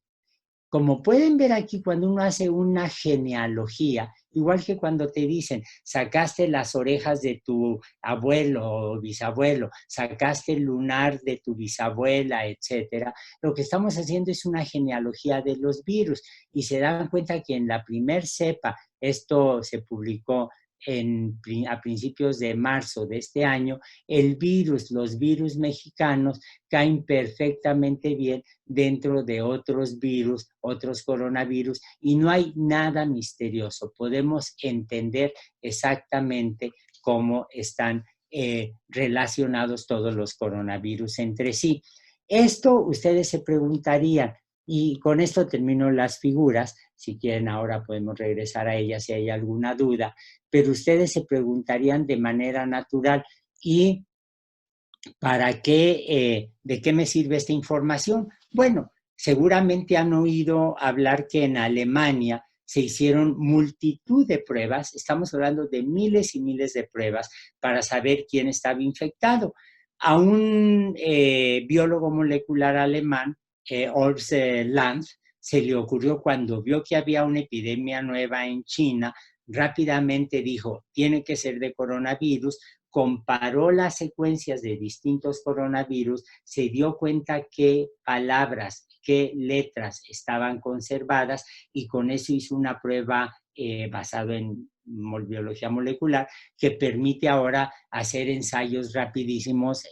Como pueden ver aquí, cuando uno hace una genealogía, igual que cuando te dicen, sacaste las orejas de tu abuelo o bisabuelo, sacaste el lunar de tu bisabuela, etcétera, lo que estamos haciendo es una genealogía de los virus y se dan cuenta que en la primer cepa, esto se publicó a principios de marzo de este año, los virus mexicanos caen perfectamente bien dentro de otros virus, otros coronavirus, y no hay nada misterioso. Podemos entender exactamente cómo están relacionados todos los coronavirus entre sí. Esto ustedes se preguntarían, y con esto termino las figuras. Si quieren, ahora podemos regresar a ellas si hay alguna duda, pero ustedes se preguntarían de manera natural, ¿y para qué, de qué me sirve esta información? Bueno, seguramente han oído hablar que en Alemania se hicieron multitud de pruebas, estamos hablando de miles y miles de pruebas para saber quién estaba infectado. A un biólogo molecular alemán, Urs Lanz, se le ocurrió cuando vio que había una epidemia nueva en China, rápidamente dijo, tiene que ser de coronavirus, comparó las secuencias de distintos coronavirus, se dio cuenta qué palabras, qué letras estaban conservadas y con eso hizo una prueba basada en biología molecular que permite ahora hacer ensayos rapidísimos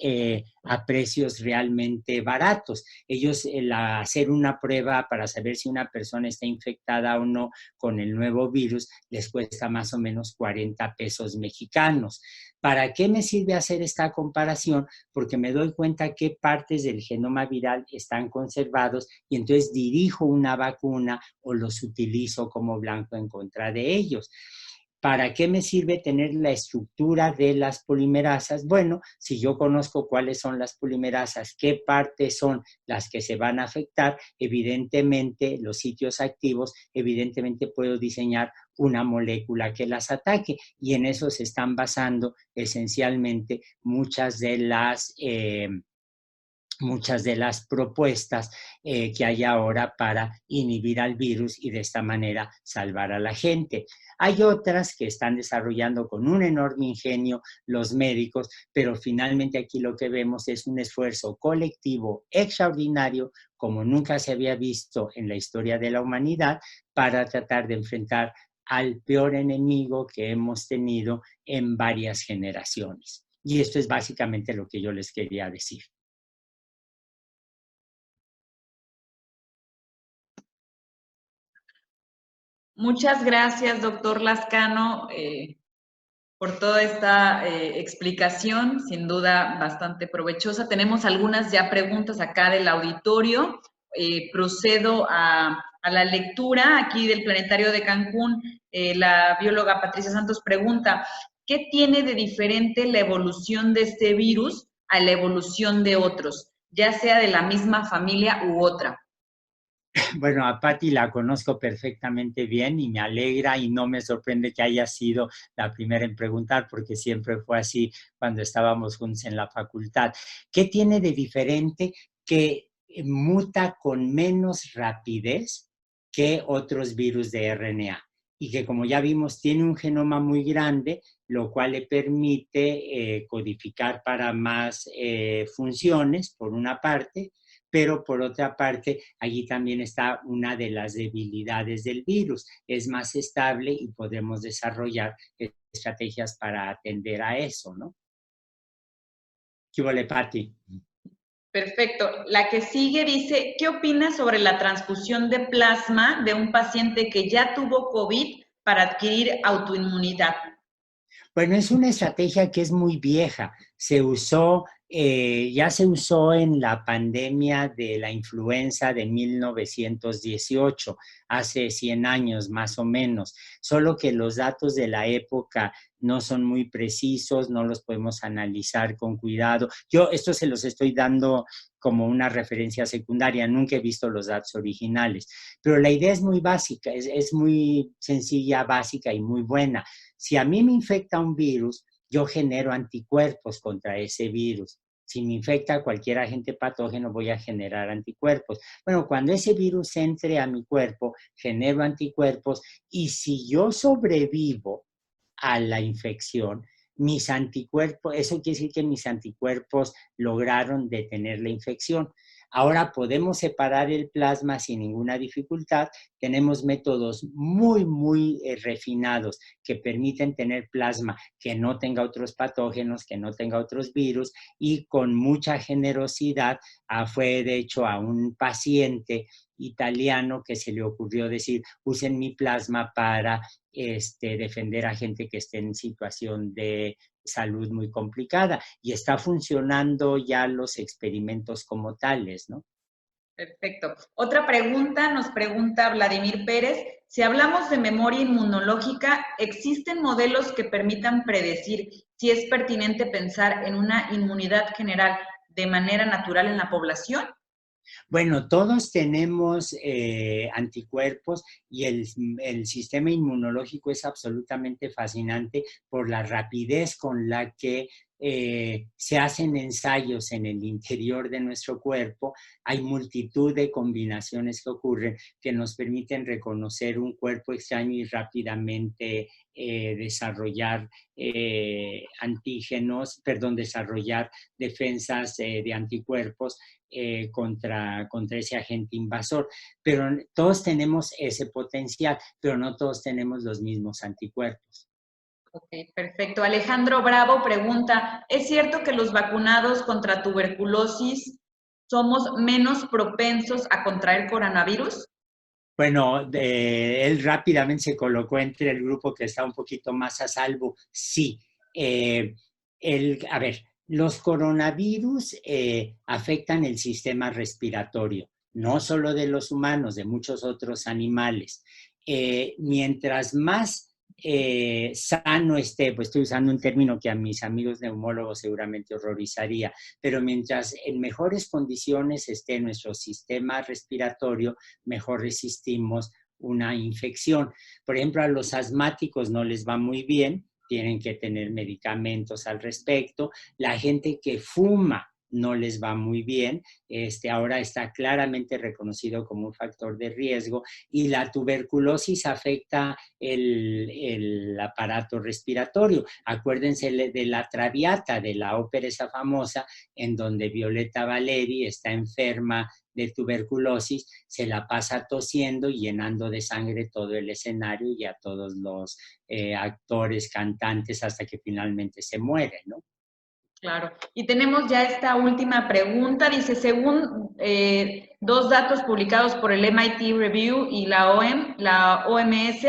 a precios realmente baratos. Ellos, hacer una prueba para saber si una persona está infectada o no con el nuevo virus, les cuesta más o menos 40 pesos mexicanos. ¿Para qué me sirve hacer esta comparación? Porque me doy cuenta qué partes del genoma viral están conservados y entonces dirijo una vacuna o los utilizo como blanco en contra de ellos. ¿Para qué me sirve tener la estructura de las polimerasas? Bueno, si yo conozco cuáles son las polimerasas, qué partes son las que se van a afectar, evidentemente los sitios activos, evidentemente puedo diseñar una molécula que las ataque y en eso se están basando esencialmente muchas de las propuestas que hay ahora para inhibir al virus y de esta manera salvar a la gente. Hay otras que están desarrollando con un enorme ingenio los médicos, pero finalmente aquí lo que vemos es un esfuerzo colectivo extraordinario, como nunca se había visto en la historia de la humanidad, para tratar de enfrentar al peor enemigo que hemos tenido en varias generaciones. Y esto es básicamente lo que yo les quería decir. Muchas gracias, doctor Lascano, por toda esta explicación, sin duda bastante provechosa. Tenemos algunas ya preguntas acá del auditorio. Procedo a la lectura aquí del Planetario de Cancún. La bióloga Patricia Santos pregunta, ¿qué tiene de diferente la evolución de este virus a la evolución de otros, ya sea de la misma familia u otra? Bueno, a Patti la conozco perfectamente bien y me alegra y no me sorprende que haya sido la primera en preguntar porque siempre fue así cuando estábamos juntos en la facultad. ¿Qué tiene de diferente? Que muta con menos rapidez que otros virus de RNA. Y que, como ya vimos, tiene un genoma muy grande, lo cual le permite codificar para más funciones, por una parte, pero por otra parte, allí también está una de las debilidades del virus. Es más estable y podemos desarrollar estrategias para atender a eso, ¿no? ¿Qué hubo, Pati? Perfecto. La que sigue dice, ¿qué opinas sobre la transfusión de plasma de un paciente que ya tuvo COVID para adquirir autoinmunidad? Bueno, es una estrategia que es muy vieja. Ya se usó en la pandemia de la influenza de 1918, hace 100 años más o menos, solo que los datos de la época no son muy precisos, no los podemos analizar con cuidado. Yo esto se los estoy dando como una referencia secundaria, nunca he visto los datos originales, pero la idea es muy básica, es muy sencilla, básica y muy buena. Si a mí me infecta un virus, yo genero anticuerpos contra ese virus. Si me infecta cualquier agente patógeno, voy a generar anticuerpos. Bueno, cuando ese virus entre a mi cuerpo, genero anticuerpos y si yo sobrevivo a la infección, mis anticuerpos, eso quiere decir que mis anticuerpos lograron detener la infección. Ahora podemos separar el plasma sin ninguna dificultad. Tenemos métodos muy refinados que permiten tener plasma que no tenga otros patógenos, que no tenga otros virus, y con mucha generosidad fue de hecho a un paciente italiano que se le ocurrió decir, usen mi plasma para defender a gente que esté en situación de salud muy complicada, y está funcionando ya los experimentos como tales, ¿no? Perfecto. Otra pregunta, nos pregunta Vladimir Pérez, si hablamos de memoria inmunológica, ¿existen modelos que permitan predecir si es pertinente pensar en una inmunidad general de manera natural en la población? Bueno, todos tenemos anticuerpos y el sistema inmunológico es absolutamente fascinante por la rapidez con la que se hacen ensayos en el interior de nuestro cuerpo. Hay multitud de combinaciones que ocurren que nos permiten reconocer un cuerpo extraño y rápidamente desarrollar desarrollar defensas de anticuerpos contra ese agente invasor. Pero todos tenemos ese potencial, pero no todos tenemos los mismos anticuerpos. Ok, perfecto. Alejandro Bravo pregunta, ¿es cierto que los vacunados contra tuberculosis somos menos propensos a contraer coronavirus? Bueno, él rápidamente se colocó entre el grupo que está un poquito más a salvo. Sí. A ver, los coronavirus afectan el sistema respiratorio, no solo de los humanos, de muchos otros animales. Mientras más sano esté, pues estoy usando un término que a mis amigos neumólogos seguramente horrorizaría, pero mientras en mejores condiciones esté nuestro sistema respiratorio, mejor resistimos una infección. Por ejemplo, a los asmáticos no les va muy bien, tienen que tener medicamentos al respecto. La gente que fuma no les va muy bien, ahora está claramente reconocido como un factor de riesgo, y la tuberculosis afecta el aparato respiratorio. Acuérdense de la Traviata, de la ópera esa famosa, en donde Violeta Valeri está enferma de tuberculosis, se la pasa tosiendo y llenando de sangre todo el escenario y a todos los actores, cantantes, hasta que finalmente se muere, ¿no? Claro. Y tenemos ya esta última pregunta. Dice, según dos datos publicados por el MIT Review y la OMS,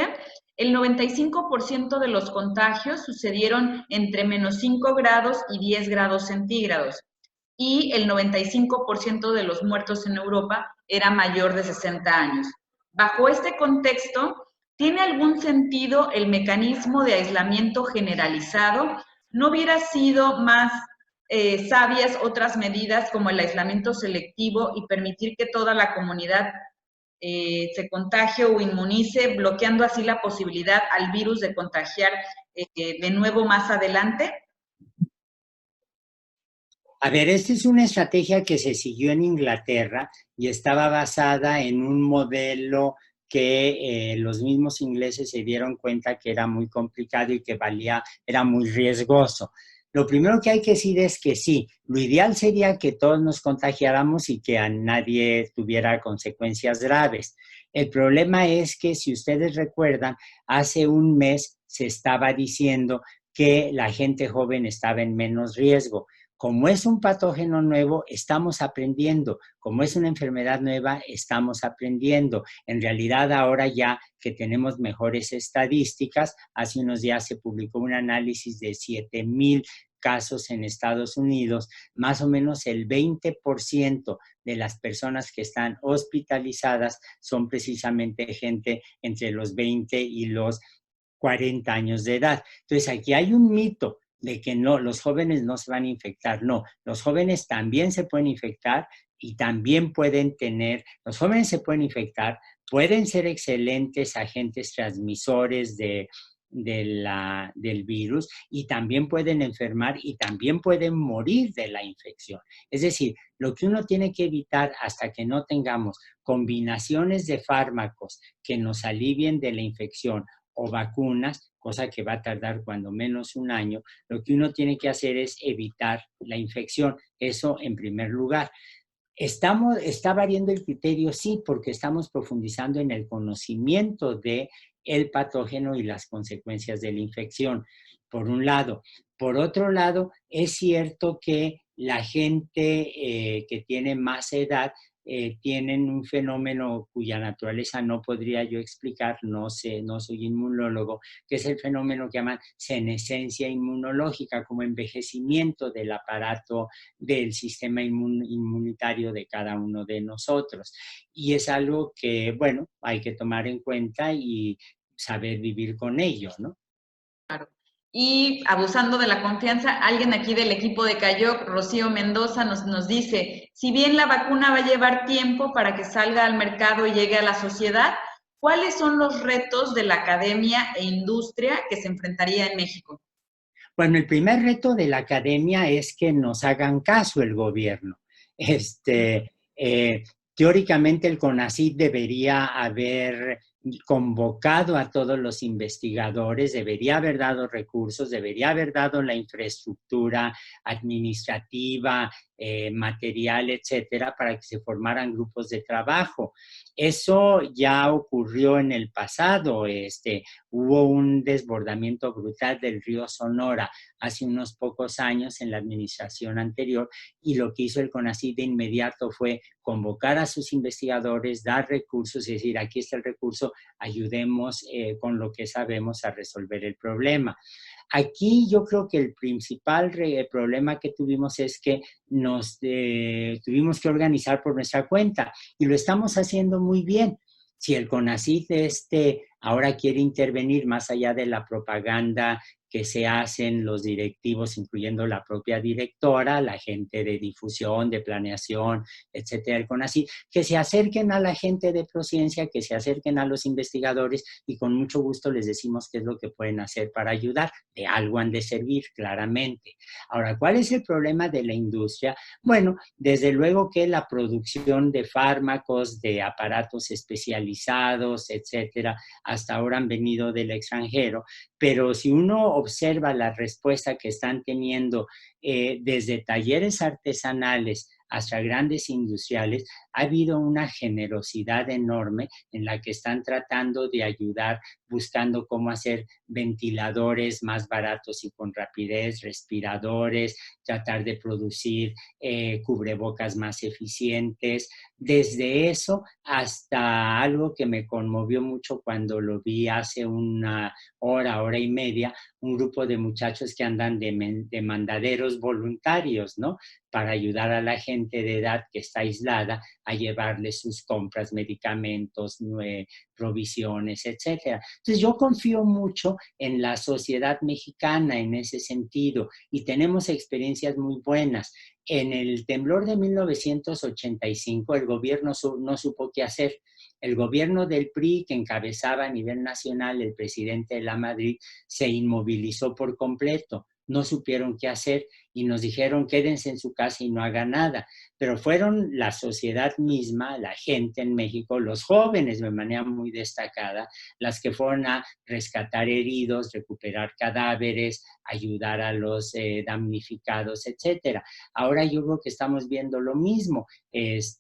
el 95% de los contagios sucedieron entre -5 grados y 10 grados centígrados. Y el 95% de los muertos en Europa era mayor de 60 años. Bajo este contexto, ¿tiene algún sentido el mecanismo de aislamiento generalizado? ¿No hubiera sido más sabias otras medidas como el aislamiento selectivo y permitir que toda la comunidad se contagie o inmunice, bloqueando así la posibilidad al virus de contagiar de nuevo más adelante? A ver, esta es una estrategia que se siguió en Inglaterra y estaba basada en un modelo que los mismos ingleses se dieron cuenta que era muy complicado y que era muy riesgoso. Lo primero que hay que decir es que sí, lo ideal sería que todos nos contagiáramos y que a nadie tuviera consecuencias graves. El problema es que, si ustedes recuerdan, hace un mes se estaba diciendo que la gente joven estaba en menos riesgo. Como es un patógeno nuevo, estamos aprendiendo. Como es una enfermedad nueva, estamos aprendiendo. En realidad, ahora ya que tenemos mejores estadísticas, hace unos días se publicó un análisis de 7,000 casos en Estados Unidos. Más o menos el 20% de las personas que están hospitalizadas son precisamente gente entre los 20 y los 40 años de edad. Entonces, aquí hay un mito de que no, los jóvenes no se van a infectar. No, los jóvenes también se pueden infectar y también los jóvenes se pueden infectar, pueden ser excelentes agentes transmisores del virus, y también pueden enfermar y también pueden morir de la infección. Es decir, lo que uno tiene que evitar hasta que no tengamos combinaciones de fármacos que nos alivien de la infección o vacunas, cosa que va a tardar cuando menos un año, lo que uno tiene que hacer es evitar la infección. Eso en primer lugar. ¿Está variando el criterio? Sí, porque estamos profundizando en el conocimiento del patógeno y las consecuencias de la infección, por un lado. Por otro lado, es cierto que la gente que tiene más edad tienen un fenómeno cuya naturaleza no podría yo explicar, no sé, no soy inmunólogo, que es el fenómeno que llaman senescencia inmunológica, como envejecimiento del aparato del sistema inmunitario de cada uno de nosotros. Y es algo que, bueno, hay que tomar en cuenta y saber vivir con ello, ¿no? Claro. Y abusando de la confianza, alguien aquí del equipo de CAYOC, Rocío Mendoza, nos dice, si bien la vacuna va a llevar tiempo para que salga al mercado y llegue a la sociedad, ¿cuáles son los retos de la academia e industria que se enfrentaría en México? Bueno, el primer reto de la academia es que nos hagan caso el gobierno. Teóricamente el CONACYT debería haber convocado a todos los investigadores, debería haber dado recursos, debería haber dado la infraestructura administrativa, material, etcétera, para que se formaran grupos de trabajo. Eso ya ocurrió en el pasado. Hubo un desbordamiento brutal del río Sonora hace unos pocos años en la administración anterior, y lo que hizo el CONACYT de inmediato fue convocar a sus investigadores, dar recursos y decir, aquí está el recurso, ayudemos con lo que sabemos a resolver el problema. Aquí yo creo que el principal problema que tuvimos es que nos tuvimos que organizar por nuestra cuenta, y lo estamos haciendo muy bien. Si el CONACYT ahora quiere intervenir más allá de la propaganda que se hacen los directivos, incluyendo la propia directora, la gente de difusión, de planeación, etcétera, el CONACYT, que se acerquen a la gente de Prociencia, que se acerquen a los investigadores, y con mucho gusto les decimos qué es lo que pueden hacer para ayudar. De algo han de servir, claramente. Ahora, ¿cuál es el problema de la industria? Bueno, desde luego que la producción de fármacos, de aparatos especializados, etcétera, hasta ahora han venido del extranjero, pero si uno observa la respuesta que están teniendo desde talleres artesanales hasta grandes industriales, ha habido una generosidad enorme en la que están tratando de ayudar, buscando cómo hacer ventiladores más baratos y con rapidez, respiradores, tratar de producir cubrebocas más eficientes. Desde eso hasta algo que me conmovió mucho cuando lo vi hace una hora y media, un grupo de muchachos que andan de mandaderos voluntarios, ¿no?, para ayudar a la gente de edad que está aislada a llevarle sus compras, medicamentos, provisiones, etcétera. Entonces yo confío mucho en la sociedad mexicana en ese sentido, y tenemos experiencias muy buenas. En el temblor de 1985 el gobierno no supo qué hacer. El gobierno del PRI, que encabezaba a nivel nacional el presidente de la Madrid, se inmovilizó por completo. no supieron qué hacer y nos dijeron quédense en su casa y no hagan nada. Pero fueron la sociedad misma, la gente en México, los jóvenes de manera muy destacada, las que fueron a rescatar heridos, recuperar cadáveres, ayudar a los damnificados, etcétera. Ahora yo creo que estamos viendo lo mismo,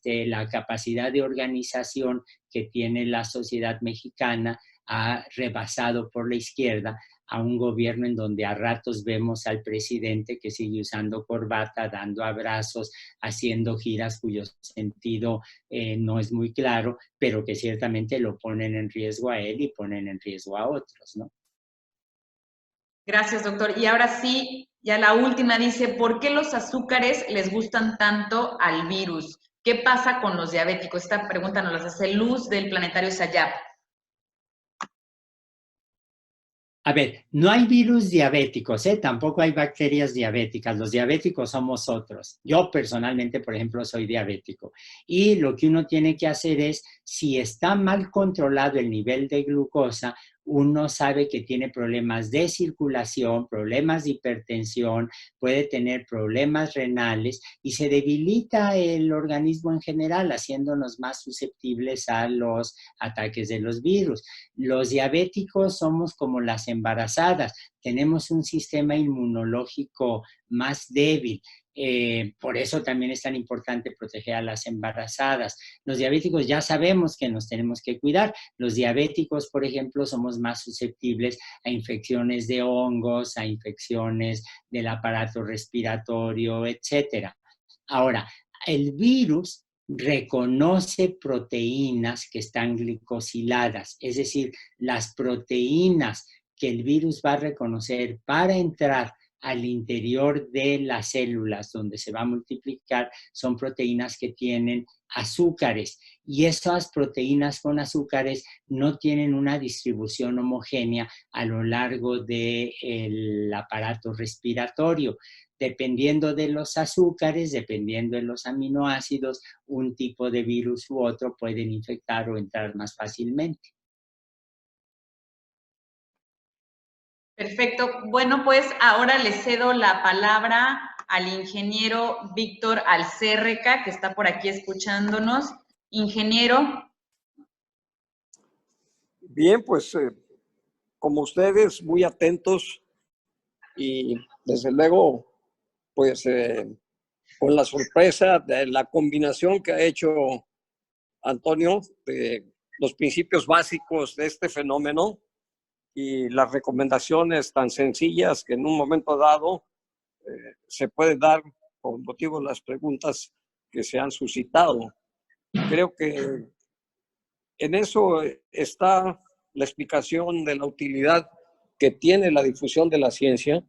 la capacidad de organización que tiene la sociedad mexicana ha rebasado por la izquierda a un gobierno en donde a ratos vemos al presidente que sigue usando corbata, dando abrazos, haciendo giras cuyo sentido no es muy claro, pero que ciertamente lo ponen en riesgo a él y ponen en riesgo a otros, ¿no? Gracias, doctor. Y ahora sí, ya la última dice, ¿por qué los azúcares les gustan tanto al virus? ¿Qué pasa con los diabéticos? Esta pregunta nos la hace Luz del Planetario Sayap. A ver, no hay virus diabéticos, tampoco hay bacterias diabéticas. Los diabéticos somos otros. Yo personalmente, por ejemplo, soy diabético. Y lo que uno tiene que hacer es, si está mal controlado el nivel de glucosa, uno sabe que tiene problemas de circulación, problemas de hipertensión, puede tener problemas renales y se debilita el organismo en general, haciéndonos más susceptibles a los ataques de los virus. Los diabéticos somos como las embarazadas, tenemos un sistema inmunológico más débil. Por eso también es tan importante proteger a las embarazadas. Los diabéticos ya sabemos que nos tenemos que cuidar. Los diabéticos, por ejemplo, somos más susceptibles a infecciones de hongos, a infecciones del aparato respiratorio, etc. Ahora, el virus reconoce proteínas que están glicosiladas, es decir, las proteínas que el virus va a reconocer para entrar al interior de las células donde se va a multiplicar son proteínas que tienen azúcares y esas proteínas con azúcares no tienen una distribución homogénea a lo largo del aparato respiratorio. Dependiendo de los azúcares, dependiendo de los aminoácidos, un tipo de virus u otro pueden infectar o entrar más fácilmente. Perfecto. Bueno, pues ahora le cedo la palabra al ingeniero Víctor Alcérreca, que está por aquí escuchándonos. Ingeniero. Bien, pues como ustedes, muy atentos y desde luego, pues con la sorpresa de la combinación que ha hecho Antonio de los principios básicos de este fenómeno y las recomendaciones tan sencillas que en un momento dado se puede dar por motivo de las preguntas que se han suscitado. Creo que en eso está la explicación de la utilidad que tiene la difusión de la ciencia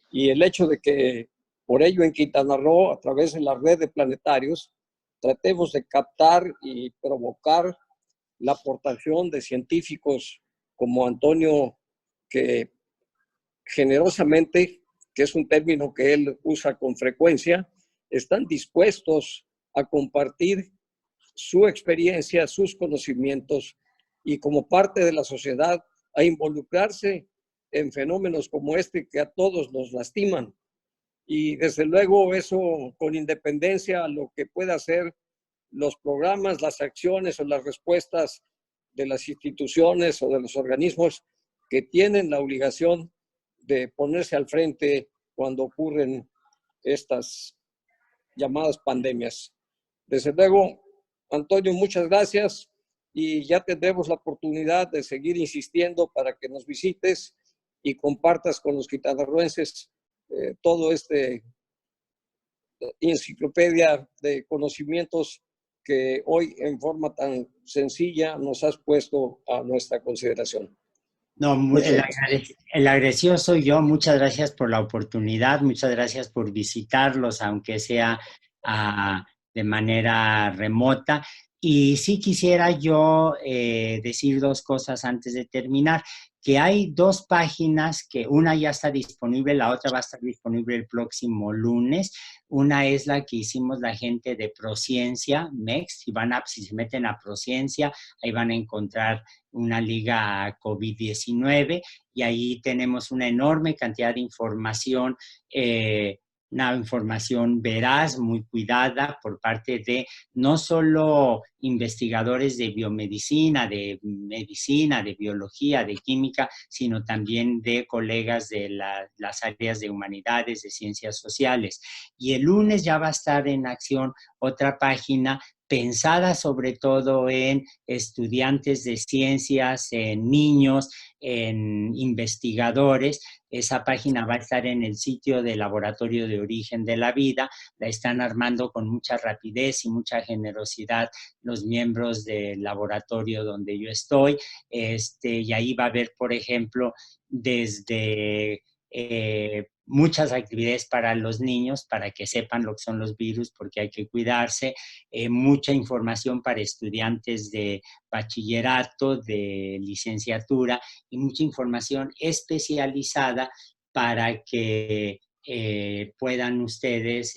y el hecho de que por ello en Quintana Roo, a través de la red de planetarios, tratemos de captar y provocar la aportación de científicos como Antonio, que generosamente, que es un término que él usa con frecuencia, están dispuestos a compartir su experiencia, sus conocimientos y como parte de la sociedad a involucrarse en fenómenos como este que a todos nos lastiman. Y desde luego eso con independencia a lo que pueda hacer los programas, las acciones o las respuestas de las instituciones o de los organismos que tienen la obligación de ponerse al frente cuando ocurren estas llamadas pandemias. Desde luego, Antonio, muchas gracias y ya tendremos la oportunidad de seguir insistiendo para que nos visites y compartas con los quintanarroenses todo este enciclopedia de conocimientos que hoy en forma tan sencilla nos has puesto a nuestra consideración. No, el agradecido soy yo. Muchas gracias por la oportunidad, muchas gracias por visitarlos, aunque sea de manera remota. Y sí quisiera yo decir dos cosas antes de terminar. que hay 2 páginas, que una ya está disponible, la otra va a estar disponible el próximo lunes. Una es la que hicimos la gente de Prociencia, MEX, si se meten a Prociencia, ahí van a encontrar una liga a COVID-19 y ahí tenemos una enorme cantidad de información, una información veraz, muy cuidada por parte de no solo investigadores de biomedicina, de medicina, de biología, de química, sino también de colegas de las áreas de humanidades, de ciencias sociales. Y el lunes ya va a estar en acción otra página pensada sobre todo en estudiantes de ciencias, en niños, en investigadores. Esa página va a estar en el sitio del Laboratorio de Origen de la Vida. La están armando con mucha rapidez y mucha generosidad los miembros del laboratorio donde yo estoy. Y ahí va a haber, por ejemplo, desde muchas actividades para los niños, para que sepan lo que son los virus, porque hay que cuidarse, mucha información para estudiantes de bachillerato, de licenciatura, y mucha información especializada para que puedan ustedes,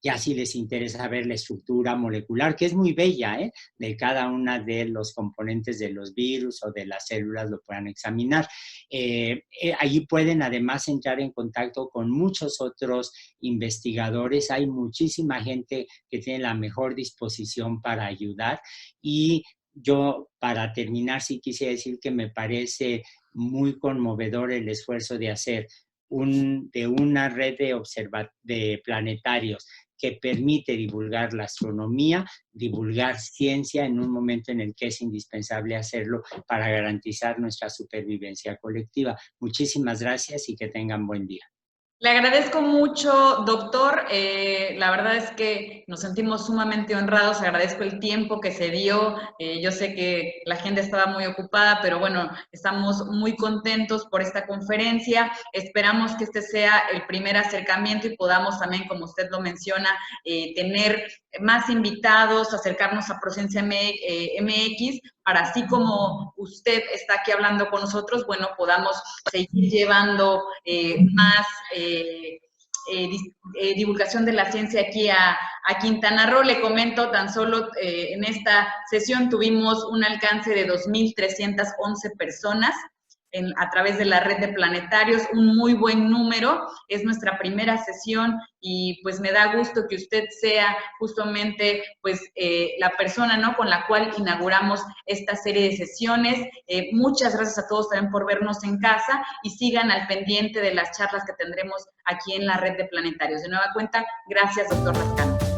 ya si les interesa ver la estructura molecular, que es muy bella, de cada una de los componentes de los virus o de las células, lo puedan examinar. Allí pueden además entrar en contacto con muchos otros investigadores. Hay muchísima gente que tiene la mejor disposición para ayudar. Y yo, para terminar, sí quisiera decir que me parece muy conmovedor el esfuerzo de hacer de una red de planetarios que permite divulgar la astronomía, divulgar ciencia en un momento en el que es indispensable hacerlo para garantizar nuestra supervivencia colectiva. Muchísimas gracias y que tengan buen día. Le agradezco mucho, doctor. La verdad es que nos sentimos sumamente honrados. Agradezco el tiempo que se dio. Yo sé que la agenda estaba muy ocupada, pero bueno, estamos muy contentos por esta conferencia. Esperamos que este sea el primer acercamiento y podamos también, como usted lo menciona, tener más invitados, acercarnos a Prociencia MX, para así como usted está aquí hablando con nosotros, bueno, podamos seguir llevando más divulgación de la ciencia aquí a Quintana Roo. Le comento, tan solo en esta sesión tuvimos un alcance de 2,311 personas a través de la red de planetarios, un muy buen número. Es nuestra primera sesión y pues me da gusto que usted sea justamente pues la persona, ¿no?, con la cual inauguramos esta serie de sesiones. Muchas gracias a todos también por vernos en casa y sigan al pendiente de las charlas que tendremos aquí en la red de planetarios. De nueva cuenta, gracias, doctor Lascano.